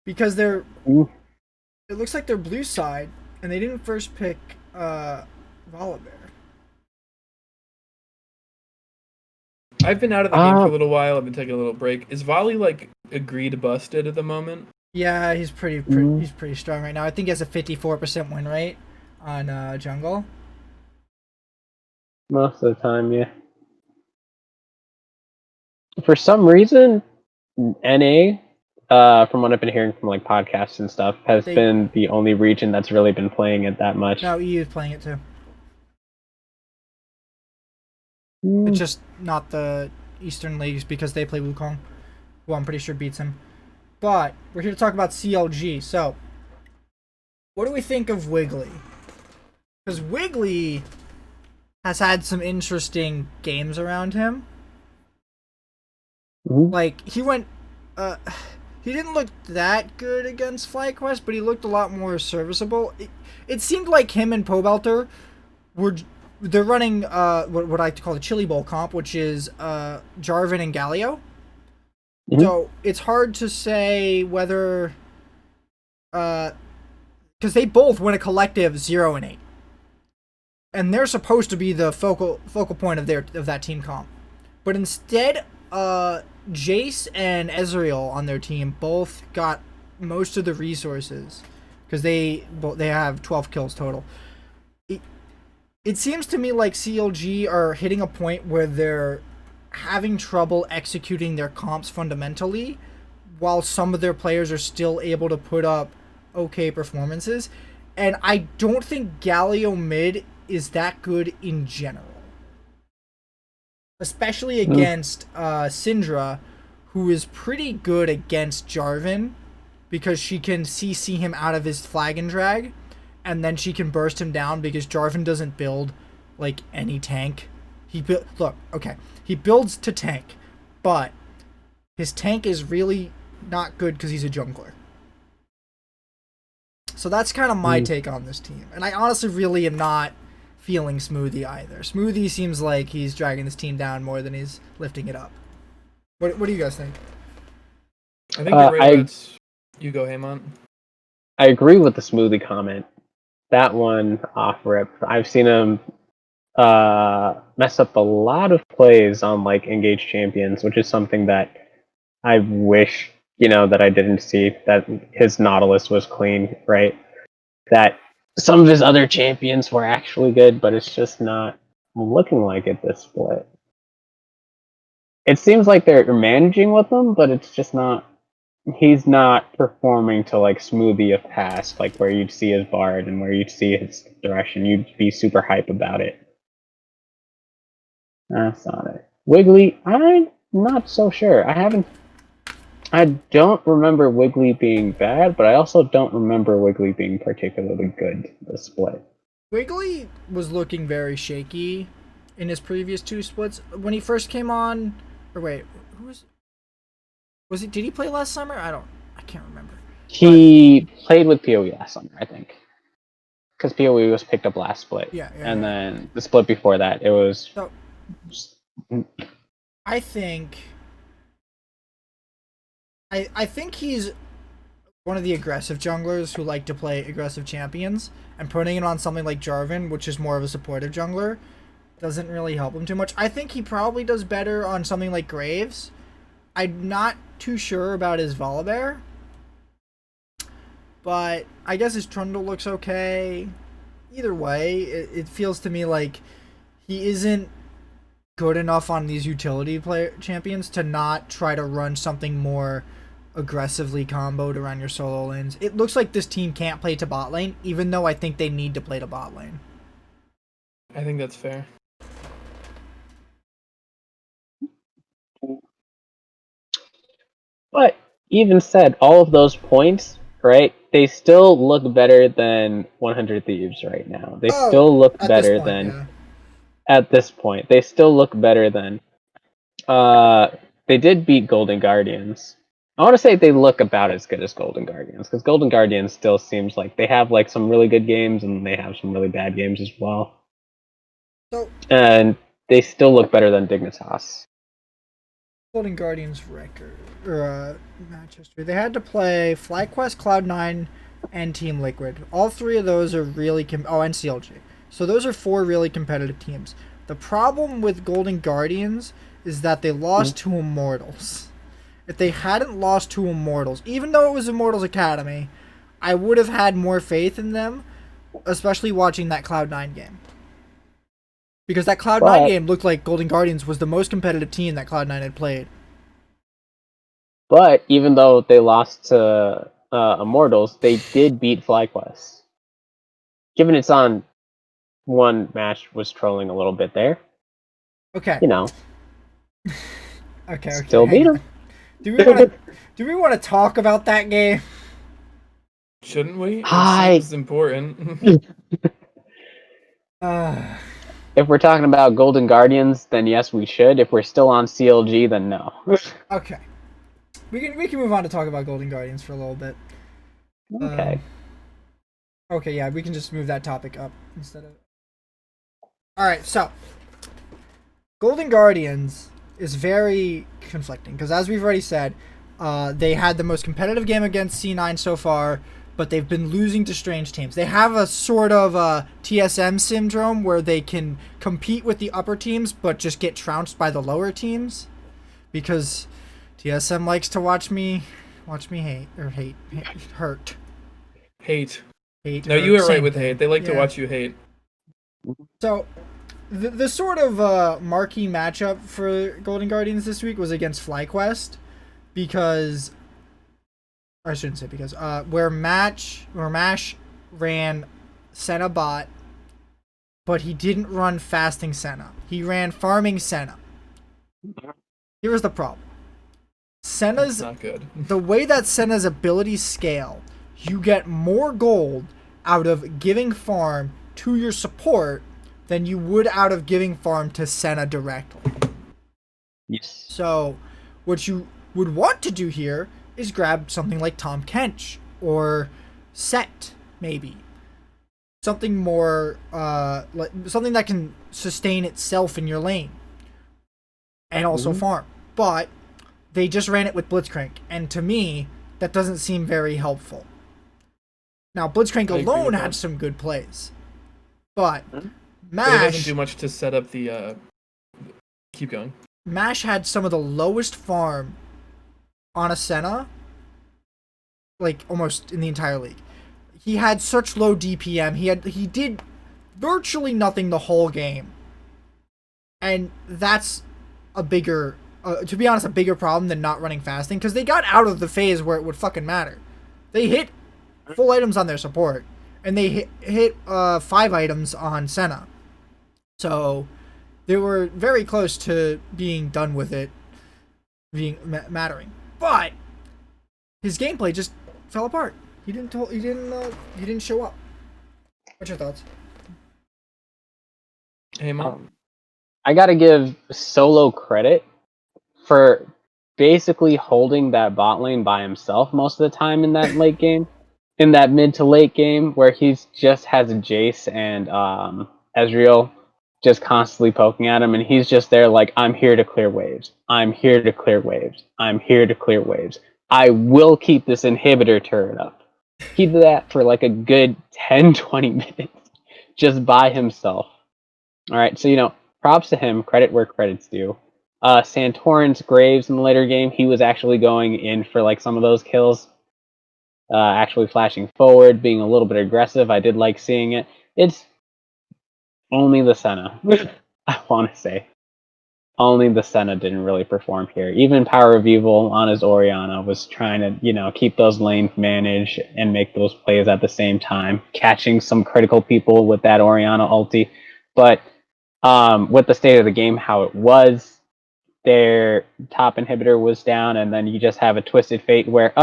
Speaker 1: Because they're...
Speaker 2: Ooh.
Speaker 1: It looks like they're blue side, and they didn't first pick Volibear.
Speaker 3: I've been out of the game for a little while. I've been taking a little break. Is Volley, like, agreed busted at the moment?
Speaker 1: Yeah, he's pretty strong right now. I think he has a 54% win rate on jungle.
Speaker 2: Most of the time, yeah. For some reason, NA, from what I've been hearing from like podcasts and stuff, has been the only region that's really been playing it that much.
Speaker 1: No, EU is playing it too. It's just not the Eastern leagues because they play Wukong, who I'm pretty sure beats him. But we're here to talk about CLG. So, what do we think of Wiggly? Because Wiggly has had some interesting games around him.
Speaker 2: Mm-hmm.
Speaker 1: Like, he went... he didn't look that good against FlyQuest, but he looked a lot more serviceable. It seemed like him and Pobelter they're running what I like to call the Chili Bowl comp, which is Jarvan and Galio. Mm-hmm. So it's hard to say whether... because they both win a collective 0-8. And they're supposed to be the focal point of that team comp. But instead, Jace and Ezreal on their team both got most of the resources because they have 12 kills total. It seems to me like CLG are hitting a point where they're having trouble executing their comps fundamentally, while some of their players are still able to put up okay performances. And I don't think Galio mid is that good in general. Especially against Syndra, who is pretty good against Jarvan, because she can CC him out of his flag and drag, and then she can burst him down because Jarvan doesn't build like any tank Look, okay, he builds to tank, but his tank is really not good because he's a jungler. So that's kind of my take on this team. And I honestly really am not feeling Smoothie either. Smoothie seems like he's dragging this team down more than he's lifting it up. What do you guys think?
Speaker 3: I think you're right. You go, Haymont.
Speaker 2: I agree with the Smoothie comment. That one off rip. I've seen him mess up a lot of plays on like engaged champions, which is something that I wish, that I didn't see, that his Nautilus was clean, right? That some of his other champions were actually good, but it's just not looking like it this split. It seems like they're managing with him, but it's just not. He's not performing to like Smoothie of past, like where you'd see his Bard and where you'd see his direction. You'd be super hype about it. That's not it. Wiggly, I'm not so sure. I don't remember Wiggly being bad, but I also don't remember Wiggly being particularly good this split.
Speaker 1: Wiggly was looking very shaky in his previous 2 splits. When he first came on, or wait, who was he? Did he play last summer? I can't remember.
Speaker 2: He played with PoE last summer, I think, because PoE was picked up last split. And then the split before that, it was.
Speaker 1: So, I think he's one of the aggressive junglers who like to play aggressive champions, and putting it on something like Jarvan, which is more of a supportive jungler, doesn't really help him too much. I think he probably does better on something like Graves. I'm not too sure about his Volibear, but I guess his Trundle looks okay. Either way, it feels to me like he isn't good enough on these utility champions to not try to run something more aggressively comboed around your solo lanes. It looks like this team can't play to bot lane, even though I think they need to play to bot lane.
Speaker 3: I think that's fair.
Speaker 2: But even said, all of those points, right? They still look better than 100 Thieves right now. They still look better than. At this point, they still look better than. They did beat Golden Guardians. I want to say they look about as good as Golden Guardians, because Golden Guardians still seems like they have like some really good games and they have some really bad games as well. And they still look better than Dignitas.
Speaker 1: Golden Guardians record or match history. They had to play FlyQuest, Cloud9, and Team Liquid. All 3 of those are really and CLG. So those are 4 really competitive teams. The problem with Golden Guardians is that they lost to Immortals. If they hadn't lost to Immortals, even though it was Immortals Academy, I would have had more faith in them, especially watching that Cloud9 game. Because that Cloud9 game looked like Golden Guardians was the most competitive team that Cloud9 had played.
Speaker 2: But even though they lost to Immortals, they did beat FlyQuest. Given it's on one match was trolling a little bit there.
Speaker 1: Okay. Okay.
Speaker 2: Still beat him.
Speaker 1: Do we want to talk about that game?
Speaker 3: Shouldn't we?
Speaker 2: Hi.
Speaker 3: It seems important.
Speaker 2: If we're talking about Golden Guardians, then yes, we should. If we're still on CLG, then no.
Speaker 1: Okay. We can move on to talk about Golden Guardians for a little bit.
Speaker 2: Okay.
Speaker 1: Okay, yeah, we can just move that topic up instead of. All right, so Golden Guardians is very conflicting because, as we've already said, they had the most competitive game against C9 so far, but they've been losing to strange teams. They have a sort of TSM syndrome where they can compete with the upper teams but just get trounced by the lower teams because TSM likes to watch me hurt.
Speaker 3: Hate. No, you were right with hate. They like to watch you hate.
Speaker 1: So, the sort of marquee matchup for Golden Guardians this week was against FlyQuest, because I shouldn't say because where Mash ran Senna bot, but he didn't run fasting Senna. He ran farming Senna. Here was the problem. Senna's
Speaker 3: not good.
Speaker 1: The way that Senna's abilities scale, you get more gold out of giving farm to your support than you would out of giving farm to Senna directly.
Speaker 2: Yes.
Speaker 1: So, what you would want to do here is grab something like Tom Kench or Set, maybe. Something more, like something that can sustain itself in your lane and also farm. But they just ran it with Blitzcrank, and to me, that doesn't seem very helpful. Now, Blitzcrank alone had some good plays, but Mash...
Speaker 3: But it doesn't do much to set up the... Keep going.
Speaker 1: Mash had some of the lowest farm on a Senna, like, almost in the entire league. He had such low DPM. He did virtually nothing the whole game. And that's a bigger... to be honest, a bigger problem than not running fasting, because they got out of the phase where it would fucking matter. They hit full items on their support, and they hit 5 items on Senna. So they were very close to being done with it being mattering. But his gameplay just fell apart. He didn't show up. What's your thoughts?
Speaker 3: Hey, Mom.
Speaker 2: I gotta give Solo credit for basically holding that bot lane by himself most of the time in that late game. In that mid to late game where he's just has Jace and Ezreal just constantly poking at him, and he's just there like, I'm here to clear waves. I'm here to clear waves. I'm here to clear waves. I will keep this inhibitor turret up. He did that for like a good 10, 20 minutes just by himself. Alright, so, props to him. Credit where credit's due. Santorin's Graves in the later game, he was actually going in for like some of those kills. Actually flashing forward, being a little bit aggressive. I did like seeing it. It's only the Senna. I want to say. Only the Senna didn't really perform here. Even Power of Evil on his Orianna was trying to, keep those lanes managed and make those plays at the same time, catching some critical people with that Orianna ulti. But with the state of the game, how it was, their top inhibitor was down, and then you just have a twisted fate where,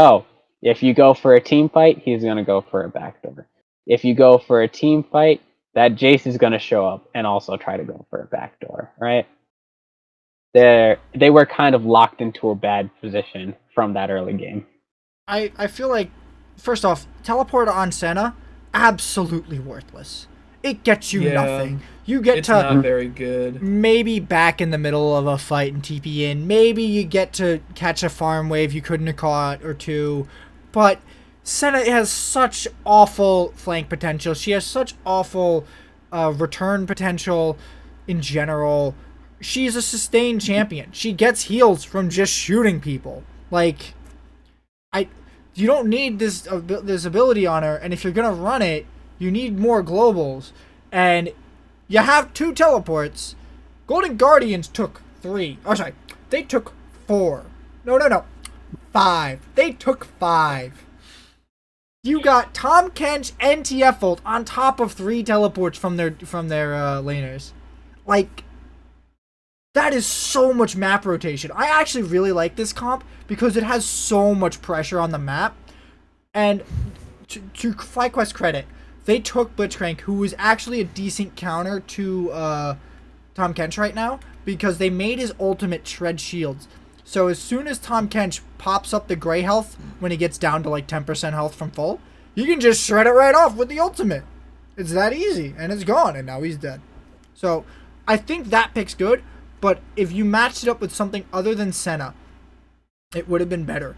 Speaker 2: if you go for a team fight, he's going to go for a backdoor. If you go for a team fight, that Jace is going to show up and also try to go for a backdoor, right? They were kind of locked into a bad position from that early game.
Speaker 1: I feel like, first off, teleport on Senna, absolutely worthless. It gets you nothing. You get
Speaker 3: it's
Speaker 1: to
Speaker 3: not very good.
Speaker 1: Maybe back in the middle of a fight and TP in. Maybe you get to catch a farm wave you couldn't have caught or two. But Senna has such awful flank potential. She has such awful return potential in general. She's a sustained champion. She gets heals from just shooting people. Like, you don't need this ability on her, and if you're gonna run it, you need more globals. And you have 2 teleports. Golden Guardians took 3. Oh, sorry. They took 4. No. 5. They took 5. You got Tom Kench and TF ult on top of 3 teleports from their laners. Like, that is so much map rotation. I actually really like this comp because it has so much pressure on the map. And to FlyQuest credit, they took Blitzcrank, who is actually a decent counter to Tom Kench right now, because they made his ultimate shred shields. So as soon as Tom Kench pops up the gray health when he gets down to like 10% health from full, you can just shred it right off with the ultimate. It's that easy, and it's gone, and now he's dead. So I think that pick's good, but if you matched it up with something other than Senna, it would have been better.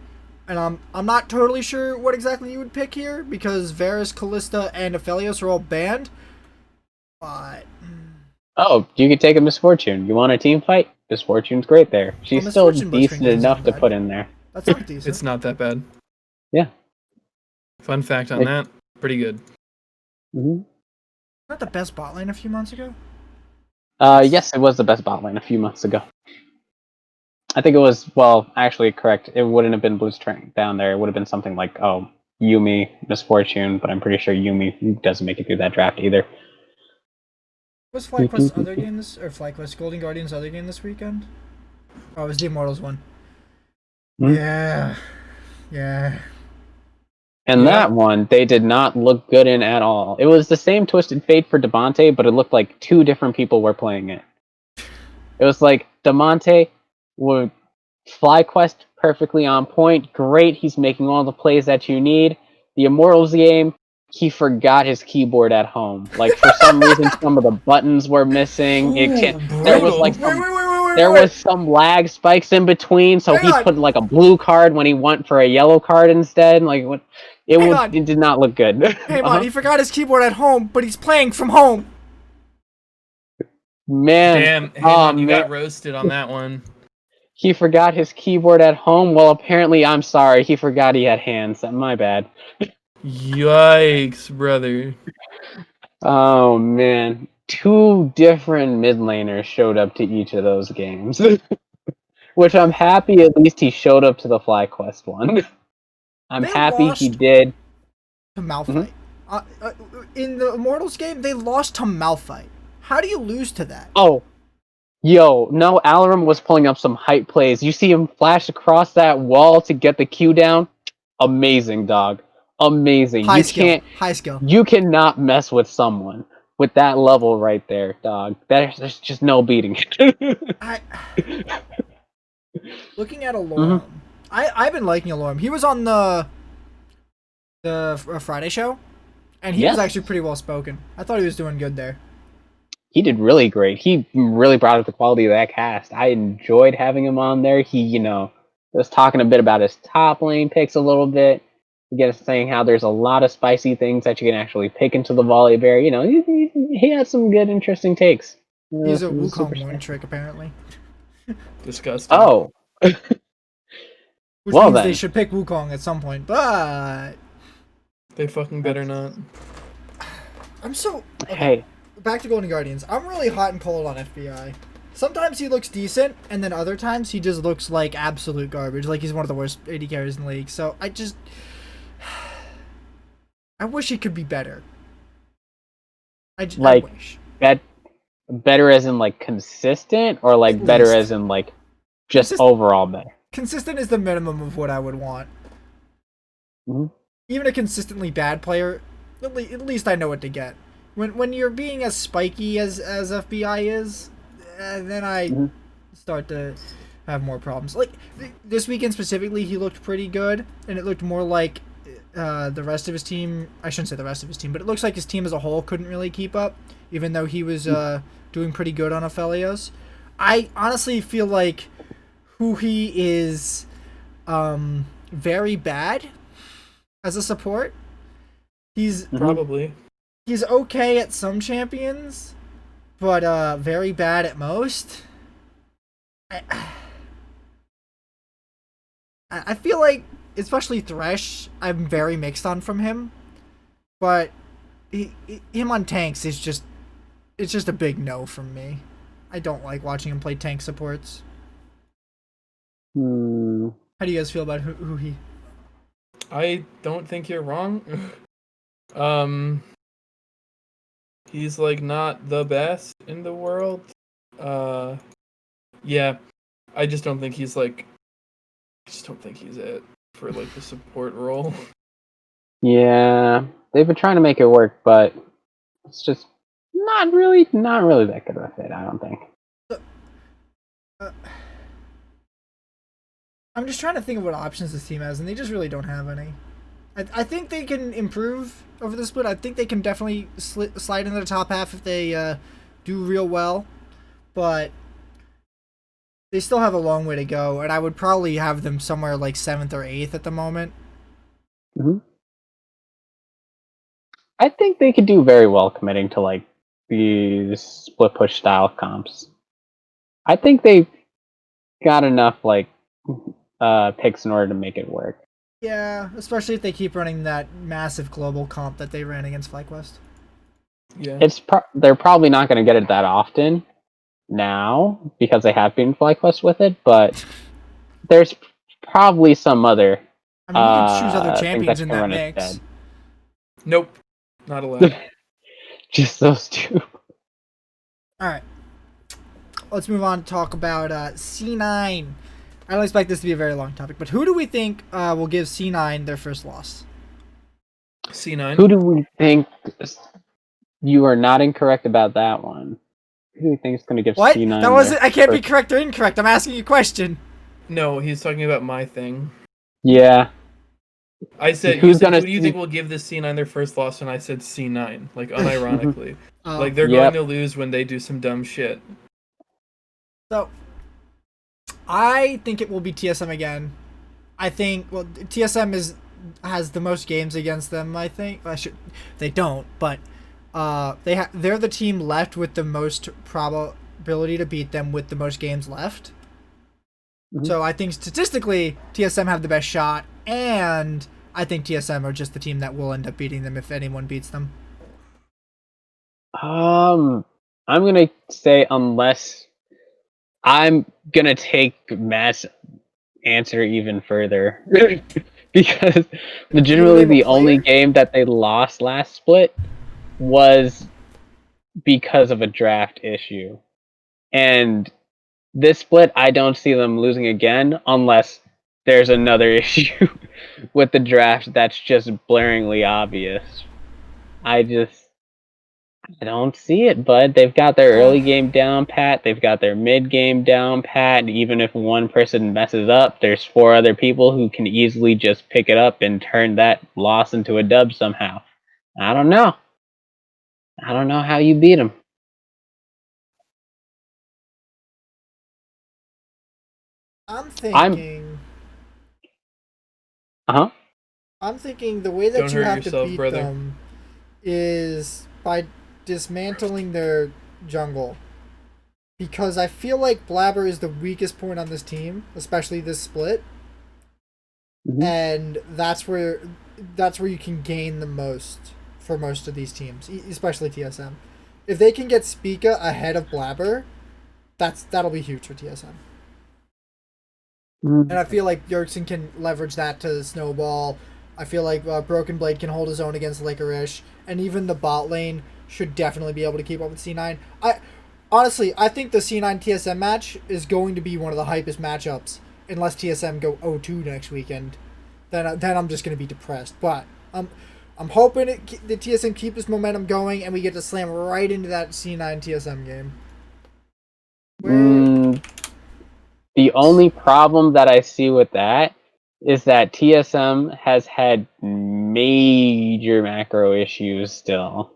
Speaker 1: And I'm not totally sure what exactly you would pick here, because Varus, Callista, and Aphelios are all banned. But...
Speaker 2: Oh, you could take a Misfortune. You want a team fight? Misfortune's great there. She's still decent enough to put in there.
Speaker 1: That's not decent.
Speaker 3: It's not that bad.
Speaker 2: Yeah.
Speaker 3: Fun fact on that, pretty good.
Speaker 2: Mm-hmm.
Speaker 1: Not the best bot lane a few months ago?
Speaker 2: Yes, it was the best bot lane a few months ago. I think it was, actually correct. It wouldn't have been Blitzcrank down there. It would have been something like, Yuumi, Misfortune, but I'm pretty sure Yuumi doesn't make it through that draft either.
Speaker 1: Was FlyQuest's other game FlyQuest Golden Guardian's other game this weekend? Oh, it was the Immortals one. Yeah.
Speaker 2: And
Speaker 3: Yeah.
Speaker 2: that one, they did not look good in at all. It was the same Twisted Fate for Devontae, but it looked like two different people were playing it. It was like Devontae would FlyQuest perfectly on point. Great, he's making all the plays that you need. The Immortals game, he forgot his keyboard at home. Like for some reason, some of the buttons were missing. There was like
Speaker 3: Brutal.
Speaker 2: there was some lag spikes in between, so
Speaker 1: Hang
Speaker 2: he
Speaker 1: on.
Speaker 2: put like a blue card when he went for a yellow card instead. Like what? It did not look good.
Speaker 1: Hey, man, he forgot his keyboard at home, but he's playing from home.
Speaker 2: Man,
Speaker 3: Damn, Haymant, you got roasted on that one.
Speaker 2: He forgot his keyboard at home. Well, apparently, I'm sorry. He forgot he had hands. My bad.
Speaker 3: Yikes, brother.
Speaker 2: Oh man, two different mid laners showed up to each of those games, which I'm happy at least he showed up to the FlyQuest one. I'm happy he did.
Speaker 1: To Malphite. In the Immortals game, they lost to Malphite. How do you lose to that?
Speaker 2: Oh, yo, no, Alarum was pulling up some hype plays. You see him flash across that wall to get the Q down? Amazing, dog. Amazing.
Speaker 1: High skill.
Speaker 2: You cannot mess with someone with that level right there, dog. There's just no beating it.
Speaker 1: Looking at Alorum, I've been liking Alorum. He was on the Friday show, and he was actually pretty well spoken. I thought he was doing good there.
Speaker 2: He did really great. He really brought up the quality of that cast. I enjoyed having him on there. He, was talking a bit about his top lane picks a little bit. Again, saying how there's a lot of spicy things that you can actually pick into the volley bear. He had some good, interesting takes.
Speaker 1: He's a Wukong one trick, apparently.
Speaker 3: Disgusting.
Speaker 2: Oh.
Speaker 1: Which means they should pick Wukong at some point, but...
Speaker 3: They fucking better not.
Speaker 1: I'm so... Okay.
Speaker 2: Hey.
Speaker 1: Back to Golden Guardians. I'm really hot and cold on FBI. Sometimes he looks decent, and then other times he just looks like absolute garbage. Like he's one of the worst AD carries in the league. So I wish he could be better. I wish.
Speaker 2: Better as in, like, consistent, or, like, better as in, like, just overall better?
Speaker 1: Consistent is the minimum of what I would want. Even a consistently bad player, at least I know what to get. When you're being as spiky as FBI is, then I start to have more problems. Like, this weekend specifically, he looked pretty good, and it looked more like the rest of his team... I shouldn't say the rest of his team, but it looks like his team as a whole couldn't really keep up, even though he was doing pretty good on Aphelios. I honestly feel like who he is very bad as a support. He's...
Speaker 3: Probably.
Speaker 1: He's okay at some champions, but very bad at most. I feel like, especially Thresh, I'm very mixed on from him, but him on tanks is just... It's just a big no from me. I don't like watching him play tank supports. How do you guys feel about who he...
Speaker 3: I don't think you're wrong. He's, like, not the best in the world. Yeah. I just don't think he's, like... I just don't think he's it for, like, the support role.
Speaker 2: Yeah. They've been trying to make it work, but it's just not really that good of a fit, I don't think.
Speaker 1: I'm just trying to think of what options this team has, and they just really don't have any. I think they can improve over the split. I think they can definitely slide into the top half if they do real well, but they still have a long way to go, and I would probably have them somewhere like 7th or 8th at the moment.
Speaker 2: I think they could do very well committing to, like, these split push style comps. I think they got enough, like, picks in order to make it work.
Speaker 1: Yeah, especially if they keep running that massive global comp that they ran against FlyQuest.
Speaker 3: Yeah.
Speaker 2: They're probably not going to get it that often now because they have been FlyQuest with it, but there's probably some other.
Speaker 1: I mean, you can choose other champions in that mix.
Speaker 3: Nope, not allowed.
Speaker 2: Just those two.
Speaker 1: All right, let's move on to talk about C9. I don't expect this to be a very long topic, but who do we think will give C9 their first loss?
Speaker 3: C9.
Speaker 2: Who do we think? You are not incorrect about that one. Who do you think is going to give
Speaker 1: What?
Speaker 2: C9
Speaker 1: That wasn't. I can't be
Speaker 2: first?
Speaker 1: correct or incorrect. I'm asking you a question.
Speaker 3: No, he's talking about my thing.
Speaker 2: Yeah.
Speaker 3: I said, you
Speaker 2: Who's
Speaker 3: said,
Speaker 2: gonna
Speaker 3: who do you think will give this C9 their first loss? And I said C9, like unironically. Like they're
Speaker 2: Yep.
Speaker 3: going to lose when they do some dumb shit.
Speaker 1: So, I think it will be TSM again. I think TSM has the most games against them. I think they don't, but they're the team left with the most probability to beat them with the most games left.
Speaker 2: Mhm.
Speaker 1: So I think statistically TSM have the best shot, and I think TSM are just the team that will end up beating them if anyone beats them.
Speaker 2: I'm gonna say unless I'm gonna take Matt's answer even further because
Speaker 1: You gonna
Speaker 2: legitimately
Speaker 1: name a
Speaker 2: the only
Speaker 1: player?
Speaker 2: game that they lost last split was because of a draft issue, and this split I don't see them losing again unless there's another issue with the draft that's just blaringly obvious. I don't see it, bud. They've got their early game down pat. They've got their mid game down pat. And even if one person messes up, there's 4 other people who can easily just pick it up and turn that loss into a dub somehow. I don't know. I don't know how you beat them.
Speaker 1: I'm thinking.
Speaker 2: Uh-huh.
Speaker 1: I'm thinking the way that
Speaker 3: Don't
Speaker 1: you
Speaker 3: hurt
Speaker 1: have to
Speaker 3: yourself,
Speaker 1: beat
Speaker 3: brother.
Speaker 1: them is by dismantling their jungle. Because I feel like Blabber is the weakest point on this team, especially this split.
Speaker 2: Mhm.
Speaker 1: And that's where you can gain the most for most of these teams, especially TSM. If they can get Spica ahead of Blabber, that'll be huge for TSM. And I feel like Yerksen can leverage that to snowball. I feel like Broken Blade can hold his own against Licorice, and even the bot lane should definitely be able to keep up with C9. Honestly, I think the C9 TSM match is going to be one of the hypest matchups, unless TSM go 0-2 next weekend. Then I'm just going to be depressed. But I'm hoping the TSM keep this momentum going, and we get to slam right into that C9 TSM game.
Speaker 2: The only problem that I see with that is that TSM has had major macro issues still.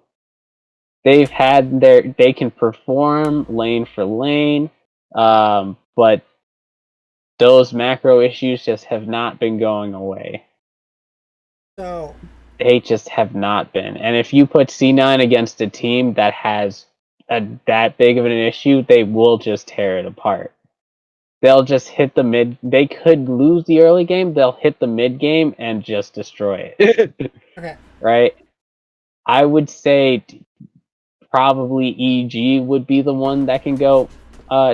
Speaker 2: They've had they can perform lane for lane, but those macro issues just have not been going away.
Speaker 1: So
Speaker 2: They just have not been. And if you put C9 against a team that has that big of an issue, they will just tear it apart. They'll just hit the mid. They could lose the early game. They'll hit the mid game and just destroy it.
Speaker 1: okay.
Speaker 2: Right? I would say probably EG would be the one that can go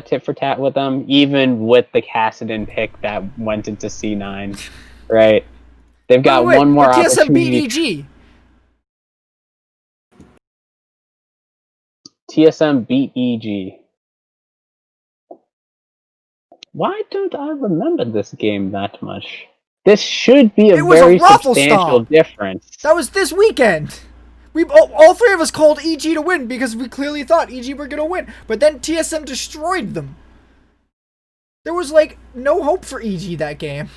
Speaker 2: tit for tat with them, even with the Kassadin pick that went into C9. Right? They've got one more
Speaker 1: But TSM
Speaker 2: opportunity.
Speaker 1: beat EG.
Speaker 2: TSM beat EG. Why don't I remember this game that much? This should be a
Speaker 1: It was a
Speaker 2: very
Speaker 1: raffle
Speaker 2: substantial
Speaker 1: stomp.
Speaker 2: difference.
Speaker 1: That was this weekend. We all 3 of us called EG to win because we clearly thought EG were gonna win, but then TSM destroyed them. There was like no hope for EG that game.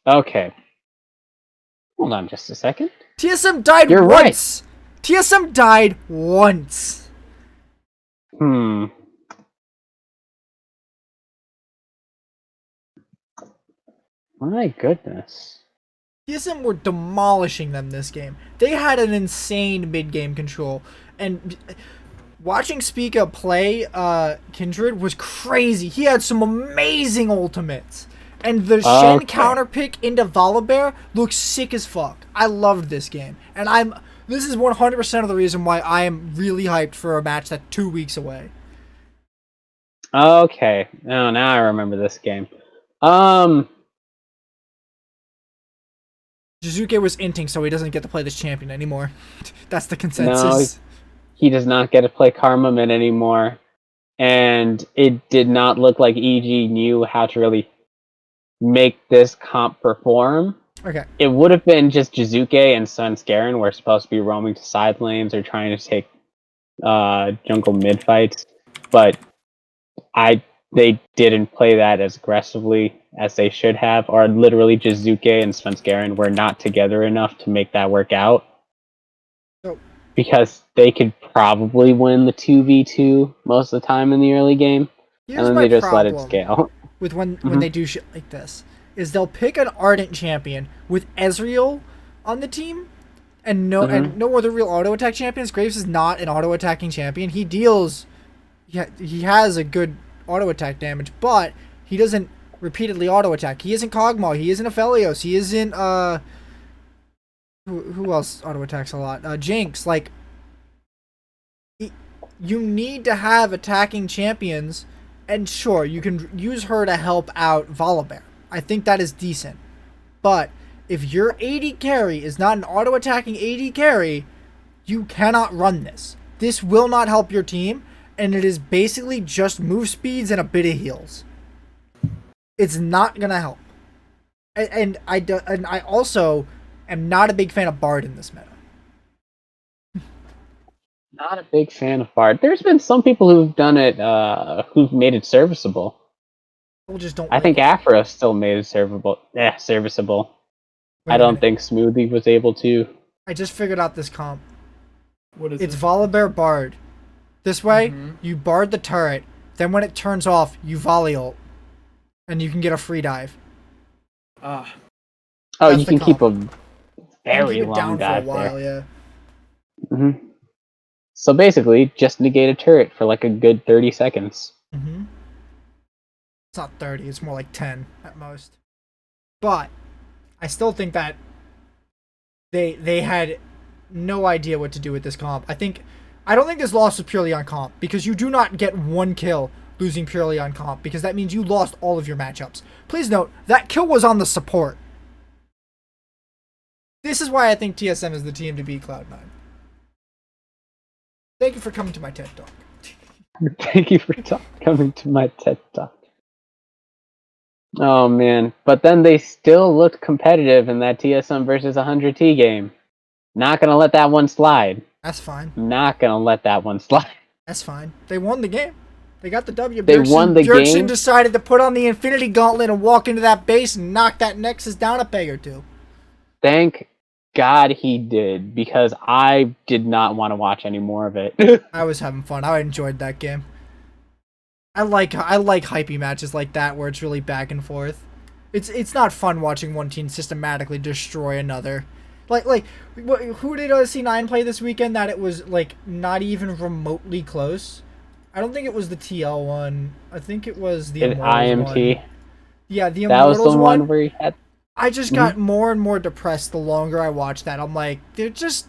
Speaker 2: Okay. Hold on just a second.
Speaker 1: TSM died
Speaker 2: You're
Speaker 1: once. Right. TSM died once.
Speaker 2: My goodness.
Speaker 1: TSM were demolishing them this game. They had an insane mid-game control, and watching Spica play Kindred was crazy. He had some amazing ultimates. And the Shen counter pick into Volibear looks sick as fuck. I loved this game. And this is 100% of the reason why I am really hyped for a match that's 2 weeks away.
Speaker 2: Okay. Oh, now I remember this game.
Speaker 1: Jizuke was inting, so he doesn't get to play this champion anymore. That's the consensus.
Speaker 2: No, he does not get to play Karma Mid anymore. And it did not look like EG knew how to really make this comp perform.
Speaker 1: Okay.
Speaker 2: It would have been just Jizuke and Sun Scarin were supposed to be roaming to side lanes or trying to take jungle mid fights, but they didn't play that as aggressively as they should have, or literally Jizuke and Sun Scarin were not together enough to make that work out.
Speaker 1: So
Speaker 2: Because they could probably win the 2v2 most of the time in the early game, and
Speaker 1: here's
Speaker 2: then
Speaker 1: my
Speaker 2: they just let it
Speaker 1: problem
Speaker 2: scale.
Speaker 1: with when they do shit like this is they'll pick an Ardent champion with Ezreal on the team and no other real auto attack champions. Graves is not an auto attacking champion. He deals he has a good auto attack damage, but he doesn't repeatedly auto attack. He isn't Kog'Maw, he isn't Aphelios, he isn't who else auto attacks a lot? Jinx. Like, you need to have attacking champions, and sure, you can use her to help out Volibear. I think that is decent. But if your AD carry is not an auto attacking AD carry, you cannot run this. This will not help your team, and it is basically just move speeds and a bit of heals. It's not gonna help. And I also am not a big fan of Bard in this meta.
Speaker 2: Not a big fan of Bard. There's been some people who've done it, who've made it serviceable.
Speaker 1: People just don't.
Speaker 2: I think Afro still made it serviceable. I don't think Smoothie was able to.
Speaker 1: I just figured out this comp.
Speaker 3: What is
Speaker 1: It's
Speaker 3: it?
Speaker 1: Volibear Bard. This way, you Bard the turret, then when it turns off, you volley ult. And you can get a free dive.
Speaker 3: Ah.
Speaker 2: Oh,
Speaker 1: That's
Speaker 2: you
Speaker 1: the
Speaker 2: can
Speaker 1: comp.
Speaker 2: keep a very
Speaker 1: keep it
Speaker 2: long
Speaker 1: down
Speaker 2: dive
Speaker 1: for a while,
Speaker 2: there.
Speaker 1: yeah.
Speaker 2: Mm-hmm. So basically, just negate a turret for like a good 30 seconds.
Speaker 1: Mm-hmm. It's not 30, it's more like 10 at most. But I still think that they had no idea what to do with this comp. I don't think this loss was purely on comp, because you do not get one kill losing purely on comp, because that means you lost all of your matchups. Please note, that kill was on the support. This is why I think TSM is the team to beat Cloud9. Thank you for coming to my TED Talk.
Speaker 2: Thank you for coming to my TED Talk. Oh man, but then they still looked competitive in that TSM versus 100T game. Not gonna let that one slide.
Speaker 1: That's fine.
Speaker 2: Not gonna let that one slide.
Speaker 1: That's fine. They won the game. They got the W.
Speaker 2: They won the
Speaker 1: Bjergsen
Speaker 2: game.
Speaker 1: Decided to put on the Infinity Gauntlet and walk into that base and knock that Nexus down a peg or two.
Speaker 2: Thank God he did, because I did not want to watch any more of it.
Speaker 1: I was having fun. I enjoyed that game. I like hypey matches like that where it's really back and forth. It's not fun watching one team systematically destroy another. Like who did C9 play this weekend that it was like not even remotely close? I don't think it was the TL one. I think it was the Immortals
Speaker 2: IMT.
Speaker 1: one. Yeah, the
Speaker 2: That was
Speaker 1: Immortals
Speaker 2: the one where he had.
Speaker 1: I just got more and more depressed the longer I watched that. I'm like, they're just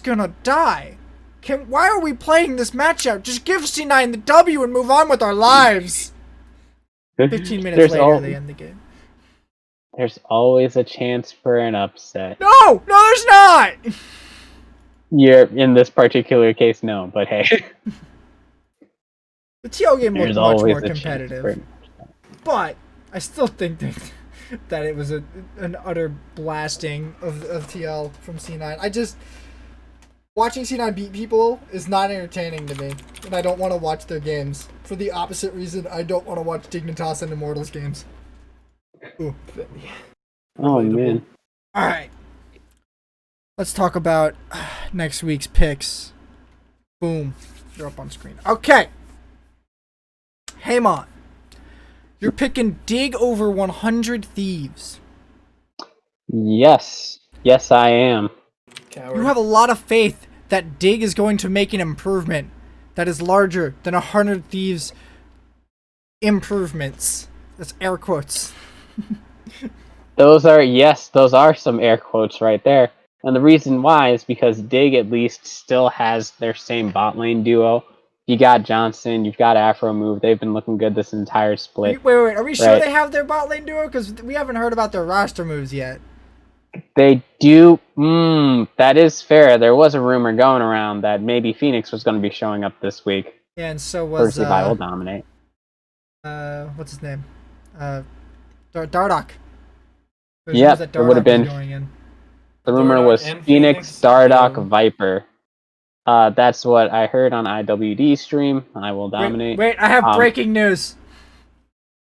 Speaker 1: gonna die. Why are we playing this match out? Just give C9 the W and move on with our lives. 15 minutes later, they end the game.
Speaker 2: There's always a chance for an upset.
Speaker 1: No, there's not.
Speaker 2: You're in this particular case, no, but hey.
Speaker 1: The TL game looked
Speaker 2: There's
Speaker 1: much
Speaker 2: always
Speaker 1: more
Speaker 2: a chance
Speaker 1: competitive, but I still think that it was an utter blasting of TL from C9. Watching C9 beat people is not entertaining to me, and I don't want to watch their games. For the opposite reason, I don't want to watch Dignitas and Immortals games. Ooh.
Speaker 2: Oh man.
Speaker 1: Alright. Let's talk about next week's picks. Boom. They're up on screen. Okay. Haymant. You're picking Dig over 100 Thieves.
Speaker 2: Yes. Yes, I am.
Speaker 3: Coward.
Speaker 1: You have a lot of faith that Dig is going to make an improvement that is larger than 100 Thieves improvements. That's air quotes.
Speaker 2: Those are some air quotes right there. And the reason why is because Dig at least still has their same bot lane duo. You got Johnson, you've got Afro Move. They've been looking good this entire split.
Speaker 1: Wait. Are we sure they have their bot lane duo? Because we haven't heard about their roster moves yet.
Speaker 2: They do. That is fair. There was a rumor going around that maybe Phoenix was going to be showing up this week.
Speaker 1: Yeah, and so was
Speaker 2: Percy will dominate.
Speaker 1: What's his name? Dardoch. There's rumors
Speaker 2: Yep,
Speaker 1: that
Speaker 2: it would have
Speaker 1: Dardoch is
Speaker 2: been.
Speaker 1: going in.
Speaker 2: The rumor
Speaker 3: Dardoch
Speaker 2: was
Speaker 3: and
Speaker 2: Phoenix,
Speaker 3: Phoenix,
Speaker 2: Dardoch,
Speaker 3: yeah.
Speaker 2: Viper. That's what I heard on IWD stream. I will dominate.
Speaker 1: Wait, I have breaking news.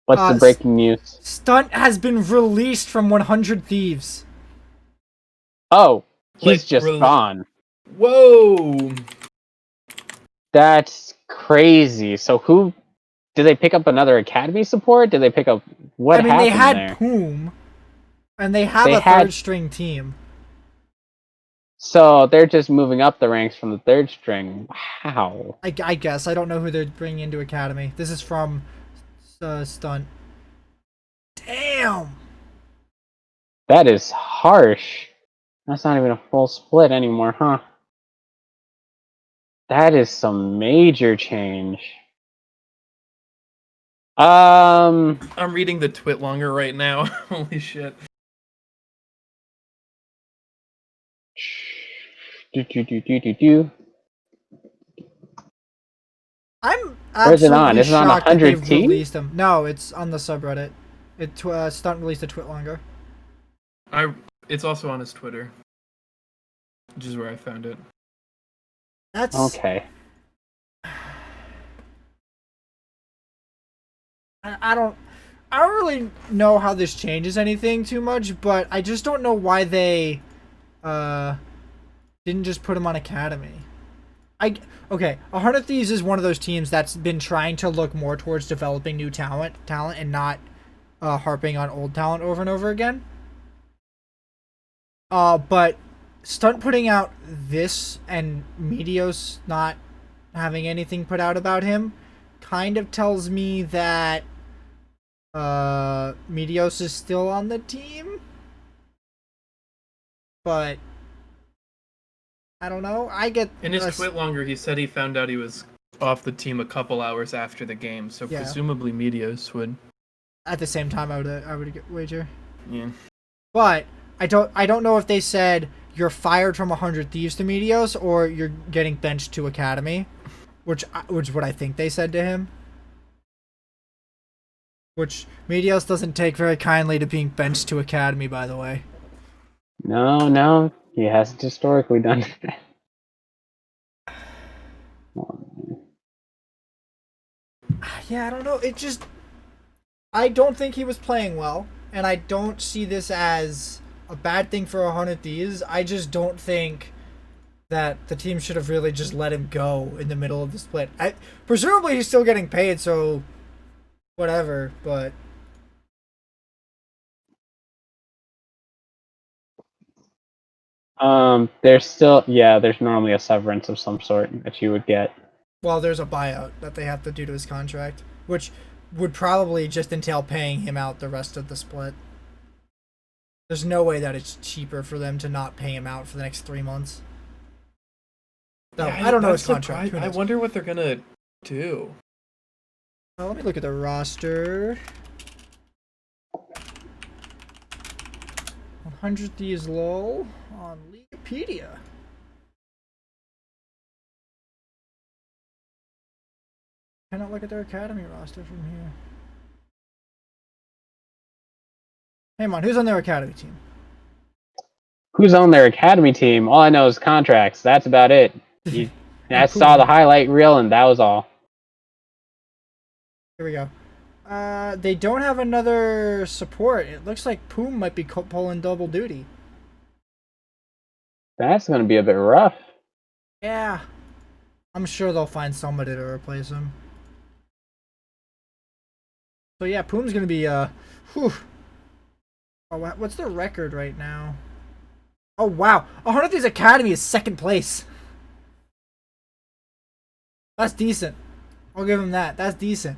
Speaker 2: What's the breaking news?
Speaker 1: Stunt has been released from 100 Thieves.
Speaker 2: Oh, he's
Speaker 3: Like,
Speaker 2: just gone.
Speaker 3: Whoa!
Speaker 2: That's crazy. So who... Did they pick up another Academy support? Did they pick up... What happened
Speaker 1: they had
Speaker 2: there?
Speaker 1: Poom, and they have a third string team.
Speaker 2: So they're just moving up the ranks from the third string. Wow.
Speaker 1: I guess. I don't know who they're bringing into Academy. This is from Stunt. Damn!
Speaker 2: That is harsh. That's not even a full split anymore, huh? That is some major change. I'm
Speaker 3: reading the twit longer right now. Holy shit.
Speaker 1: I'm
Speaker 2: Where's it on?
Speaker 1: absolutely
Speaker 2: Is it on
Speaker 1: shocked that they've
Speaker 2: 100T?
Speaker 1: released them. No, it's on the subreddit. Stunt released a twit longer.
Speaker 3: It's also on his Twitter, which is where I found it.
Speaker 1: That's
Speaker 2: okay.
Speaker 1: I don't really know how this changes anything too much, but I just don't know why they didn't just put him on Academy. Okay, 100 Thieves is one of those teams that's been trying to look more towards developing new talent and not harping on old talent over and over again. But Stunt putting out this and Meteos not having anything put out about him kind of tells me that Meteos is still on the team. But I don't know. I get
Speaker 3: in his twit longer. He said he found out he was off the team a couple hours after the game, so presumably Meteos would. At
Speaker 1: the same time, I would wager.
Speaker 3: Yeah.
Speaker 1: But I don't know if they said you're fired from 100 Thieves to Meteos or you're getting benched to Academy, which is what I think they said to him. Which Meteos doesn't take very kindly to being benched to Academy, by the way.
Speaker 2: No, he hasn't historically done that.
Speaker 1: Yeah, I don't know. I don't think he was playing well, and I don't see this as a bad thing for 100 Thieves. I just don't think that the team should have really just let him go in the middle of the split. Presumably he's still getting paid, so whatever, but
Speaker 2: there's normally a severance of some sort that you would get.
Speaker 1: Well, there's a buyout that they have to do to his contract, which would probably just entail paying him out the rest of the split. There's no way that it's cheaper for them to not pay him out for the next 3 months. No, yeah, I don't know his contract.
Speaker 3: I wonder what they're gonna do.
Speaker 1: Well, let me look at the roster. 100 Thieves LOL on Wikipedia. Cannot look at their Academy roster from here. Haymant, who's on their Academy team?
Speaker 2: Who's on their Academy team? All I know is contracts. That's about it. I saw the highlight reel and that was all.
Speaker 1: Here we go. They don't have another support. It looks like Poom might be pulling double duty.
Speaker 2: That's going to be a bit rough.
Speaker 1: Yeah. I'm sure they'll find somebody to replace him. So yeah, Poom's going to be, whew. Oh, what's their record right now? Oh, wow. 100 Thieves Academy is second place. That's decent. I'll give him that. That's decent.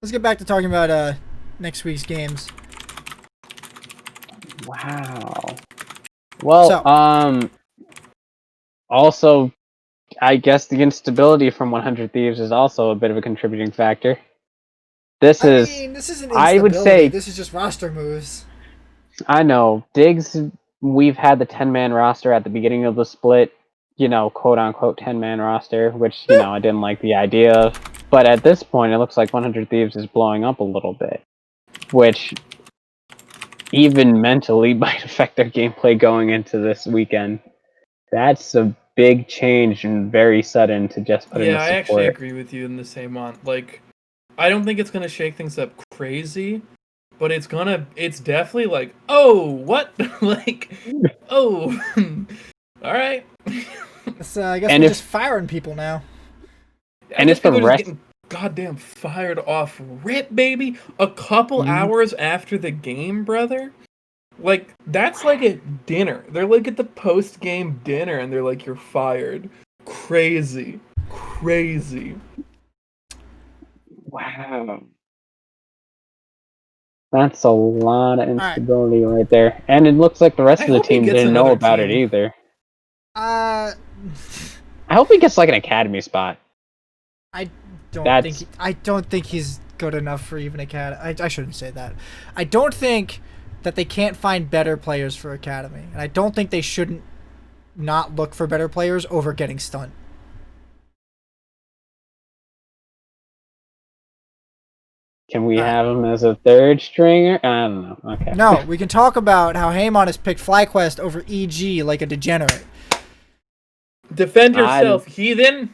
Speaker 1: Let's get back to talking about next week's games.
Speaker 2: Wow. Well, also, I guess the instability from 100 Thieves is also a bit of a contributing factor. This isn't instability. I would say
Speaker 1: this is just roster moves.
Speaker 2: I know. Diggs, we've had the 10-man roster at the beginning of the split, quote-unquote 10-man roster, which, I didn't like the idea of. But at this point, it looks like 100 Thieves is blowing up a little bit. which even mentally might affect their gameplay going into this weekend. That's a big change and very sudden to just put in a
Speaker 3: Yeah, I actually
Speaker 2: support.
Speaker 3: agree with you in the same on. Like, I don't think it's gonna shake things up crazy, but it's definitely like, oh, what? Like, oh, all right.
Speaker 1: So I guess
Speaker 2: And
Speaker 1: we're
Speaker 2: if
Speaker 1: just firing people now.
Speaker 3: I
Speaker 2: and
Speaker 3: guess
Speaker 2: if the
Speaker 3: people are just
Speaker 2: rest,
Speaker 3: getting goddamn fired off rip, baby. A couple
Speaker 2: Mhm.
Speaker 3: hours after the game, brother. Like, that's like at dinner. They're like at the post game dinner and they're like, you're fired. Crazy. Crazy.
Speaker 2: wow, that's a lot of
Speaker 1: All right.
Speaker 2: instability right there. And it looks like the rest
Speaker 3: I
Speaker 2: of the
Speaker 3: hope he
Speaker 2: team
Speaker 3: gets
Speaker 2: didn't know
Speaker 3: another
Speaker 2: about it
Speaker 3: team.
Speaker 2: either.
Speaker 1: Uh,
Speaker 2: I hope he gets like an academy spot.
Speaker 1: I don't think
Speaker 2: That's
Speaker 1: I don't think he's good enough for even academy. I shouldn't say that. I don't think that they can't find better players for academy, and I don't think they shouldn't not look for better players over getting stunt.
Speaker 2: Can we
Speaker 1: All right.
Speaker 2: have him as a third stringer? I don't know. Okay.
Speaker 1: No, we can talk about how Haymant has picked FlyQuest over EG like a degenerate.
Speaker 3: Defend
Speaker 2: I
Speaker 3: yourself, heathen.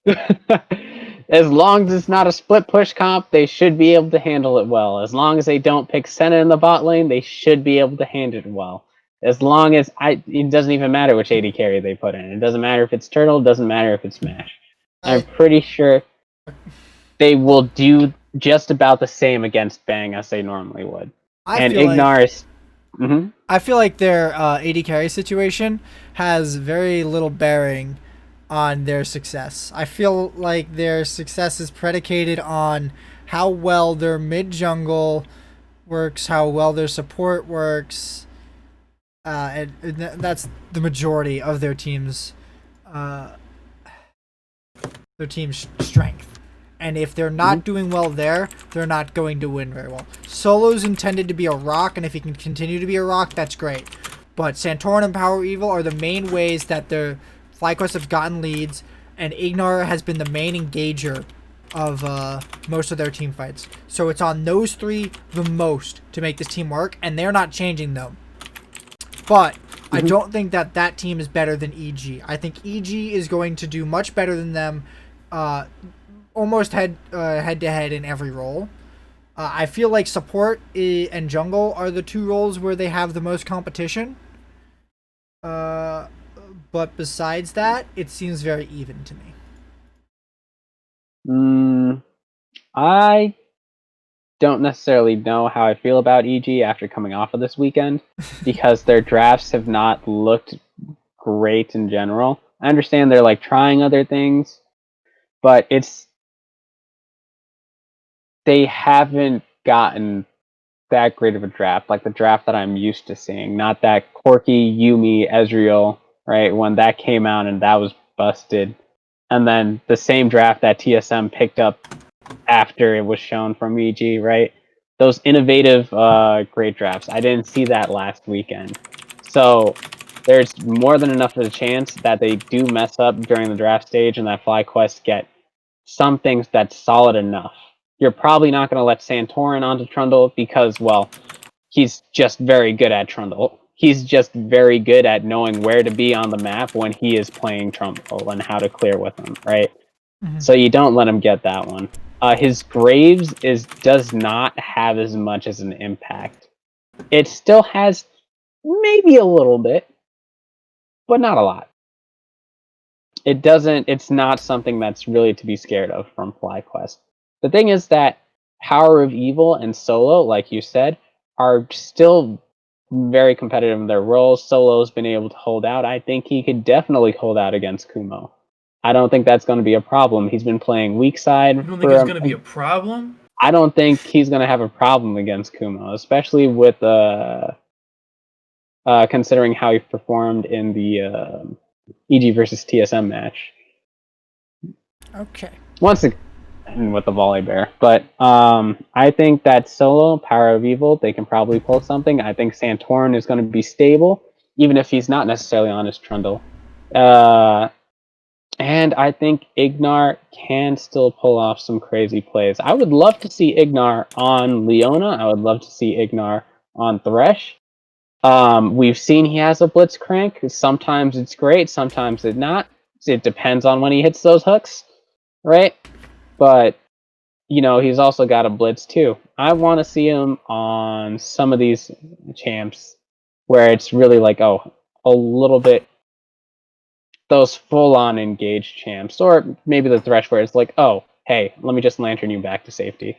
Speaker 2: as long as it's not a split push comp, they should be able to handle it well. As long as they don't pick Senna in the bot lane, they should be able to handle it well. As long as it doesn't even matter which AD carry they put in. It doesn't matter if it's Turtle, it doesn't matter if it's Smash. I'm
Speaker 1: I
Speaker 2: pretty sure they will do just about the same against Bang as they normally would.
Speaker 1: I
Speaker 2: And
Speaker 1: feel like
Speaker 2: Ignar is... Mhm.
Speaker 1: I feel like their AD carry situation has very little bearing on their success. I feel like their success is predicated on how well their mid jungle works, how well their support works, and that's the majority of uh, their team's strength. And if they're not doing well there, they're not going to win very well. Solo's intended to be a rock, and if he can continue to be a rock, that's great. But Santorin and Power Evil are the main ways that their FlyQuest have gotten leads, and Ignar has been the main engager of most of their team fights. So it's on those three the most to make this team work, and they're not changing them. But I don't think that that team is better than EG. I think EG is going to do much better than them, almost head to head in every role. I feel like support and jungle are the two roles where they have the most competition. But besides that, it seems very even to me.
Speaker 2: I don't necessarily know how I feel about EG after coming off of this weekend because their drafts have not looked great in general. I understand they're like trying other things, but they haven't gotten that great of a draft, like the draft that I'm used to seeing. Not that Corki, Yumi, Ezreal, right? When that came out and that was busted. And then the same draft that TSM picked up after it was shown from EG, right? Those innovative, great drafts. I didn't see that last weekend. So there's more than enough of a chance that they do mess up during the draft stage and that FlyQuest get some things that's solid enough. You're probably not going to let Santorin onto Trundle because, well, he's just very good at Trundle. He's just very good at knowing where to be on the map when he is playing Trundle and how to clear with him, right? So you don't let him get that one. His Graves does not have as much as an impact. It still has maybe a little bit, but not a lot. It's not something that's really to be scared of from FlyQuest. The thing is that Power of Evil and Solo, like you said, are still very competitive in their roles. Solo's been able to hold out. I think he could definitely hold out against Kumo. I don't think that's going to be a problem. He's been playing weak side
Speaker 3: You don't think
Speaker 2: for
Speaker 3: it's gonna be a problem?
Speaker 2: I don't think he's going to have a problem against Kumo, especially with considering how he performed in the EG versus TSM match.
Speaker 1: Okay.
Speaker 2: Once again, with the volley bear, but I think that Solo, Power of Evil, they can probably pull something. I think Santorin is going to be stable, even if he's not necessarily on his Trundle. And And I think Ignar can still pull off some crazy plays. I would love to see Ignar on Leona. I would love to see Ignar on Thresh. We've seen he has a Blitzcrank. Sometimes it's great, sometimes it's not. It depends on when he hits those hooks, right? But, he's also got a Blitz too. I want to see him on some of these champs where it's really like, a little bit those full-on engaged champs, or maybe the Thresh where it's like, oh, hey, let me just lantern you back to safety.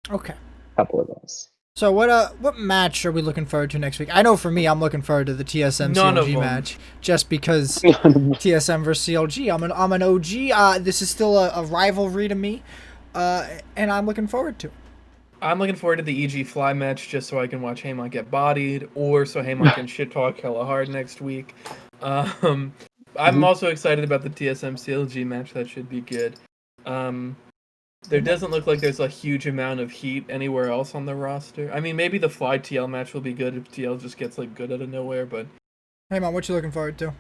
Speaker 1: Okay.
Speaker 2: A couple of those.
Speaker 1: So what match are we looking forward to next week? I know for me, I'm looking forward to the TSM
Speaker 3: None of
Speaker 1: CLG
Speaker 3: them.
Speaker 1: match, just because TSM versus CLG. I'm an OG. This is still a rivalry to me, and I'm looking forward to it.
Speaker 3: I'm looking forward to the EG Fly match just so I can watch Haymont get bodied, or so Haymont can shit talk hella hard next week. I'm also excited about the TSM CLG match. That should be good. There doesn't look like there's a huge amount of heat anywhere else on the roster. I mean, maybe the Fly TL match will be good if TL just gets good out of nowhere, but...
Speaker 1: Hey, man, what you looking forward to?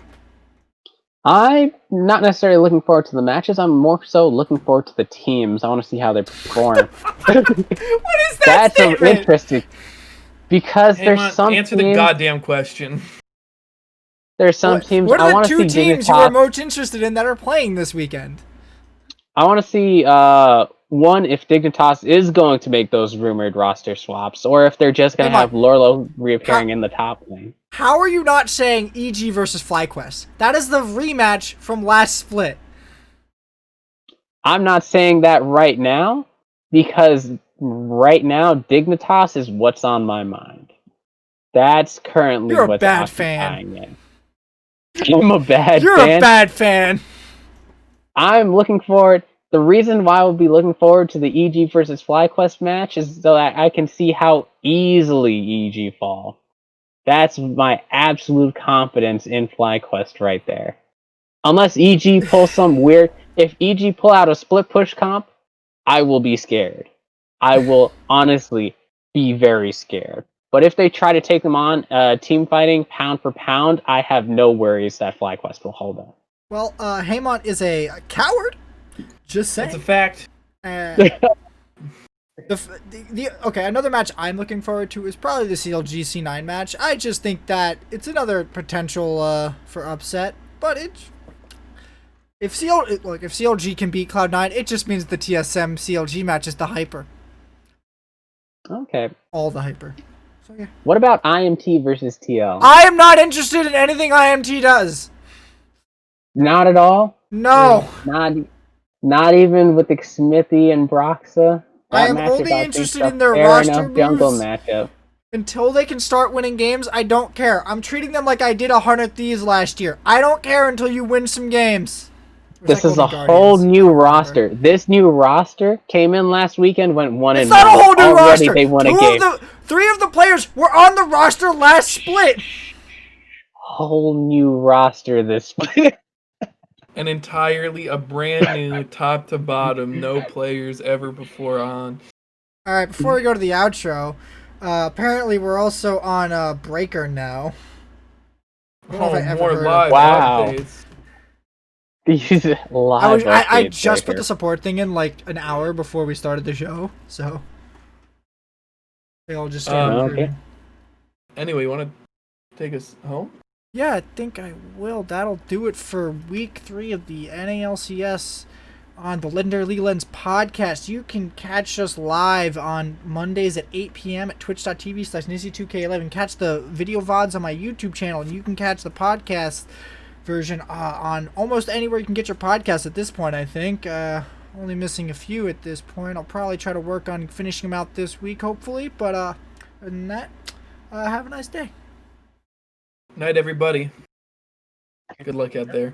Speaker 2: I'm not necessarily looking forward to the matches. I'm more so looking forward to the teams. I want to see how they perform.
Speaker 1: What is that
Speaker 2: That's
Speaker 1: statement?
Speaker 2: interesting. Because
Speaker 3: Hey,
Speaker 2: there's some
Speaker 3: answer
Speaker 2: teams...
Speaker 3: the goddamn question.
Speaker 2: There's some teams
Speaker 1: What
Speaker 2: I
Speaker 1: are
Speaker 2: want
Speaker 1: the
Speaker 2: to
Speaker 1: two
Speaker 2: see
Speaker 1: teams you are
Speaker 2: Dignitas.
Speaker 1: most interested in that are playing this weekend?
Speaker 2: I want to see, one, if Dignitas is going to make those rumored roster swaps, or if they're just going to have Lorlo reappearing in the top lane.
Speaker 1: How are you not saying EG versus FlyQuest? That is the rematch from last split.
Speaker 2: I'm not saying that right now, because right now, Dignitas is what's on my mind. That's currently
Speaker 1: You're a
Speaker 2: what's
Speaker 1: bad fan.
Speaker 2: occupying it. I'm a bad
Speaker 1: You're
Speaker 2: fan.
Speaker 1: a bad fan.
Speaker 2: I'm looking forward. The reason why I will be looking forward to the EG versus FlyQuest match is so that I can see how easily EG fall. That's my absolute confidence in FlyQuest right there. Unless EG pulls some weird... If EG pull out a split push comp, I will be scared. I will honestly be very scared. But if they try to take them on team fighting, pound for pound, I have no worries that FlyQuest will hold up.
Speaker 1: Well, Haymont is a coward. Just saying.
Speaker 3: That's a fact.
Speaker 1: Okay, another match I'm looking forward to is probably the CLG C9 match. I just think that it's another potential for upset, but if CLG can beat Cloud9, it just means the TSM CLG match is the hyper.
Speaker 2: Okay.
Speaker 1: All the hyper. So yeah.
Speaker 2: What about IMT versus TL?
Speaker 1: I am not interested in anything IMT does.
Speaker 2: Not at all?
Speaker 1: No.
Speaker 2: Not even with the Smithy and Broxa?
Speaker 1: I am only interested in their
Speaker 2: fair
Speaker 1: roster
Speaker 2: enough jungle
Speaker 1: moves.
Speaker 2: matchup.
Speaker 1: Until they can start winning games, I don't care. I'm treating them like I did 100 Thieves last year. I don't care until you win some games.
Speaker 2: This is a whole new roster. This new roster came in last weekend, went 1-1.
Speaker 1: It's not a whole new roster.
Speaker 2: They won a game.
Speaker 1: Three of the players were on the roster last split.
Speaker 2: Whole new roster this split.
Speaker 3: An entirely a brand new top to bottom, no players ever before on.
Speaker 1: All right, before we go to the outro, apparently we're also on Breaker now.
Speaker 3: More live updates.
Speaker 2: These live
Speaker 1: I just put the support thing in like an hour before we started the show, so they all just started recruiting.
Speaker 3: Okay. Anyway, you want to take us home?
Speaker 1: Yeah, I think I will. That'll do it for week 3 of the NALCS on the Linder Leland's podcast. You can catch us live on Mondays at 8 p.m. at twitch.tv/Nizzy2K11. Catch the video VODs on my YouTube channel, and you can catch the podcast version on almost anywhere you can get your podcast at this point, I think. Only missing a few at this point. I'll probably try to work on finishing them out this week, hopefully. But other than that, have a nice day.
Speaker 3: Night, everybody. Good luck out there.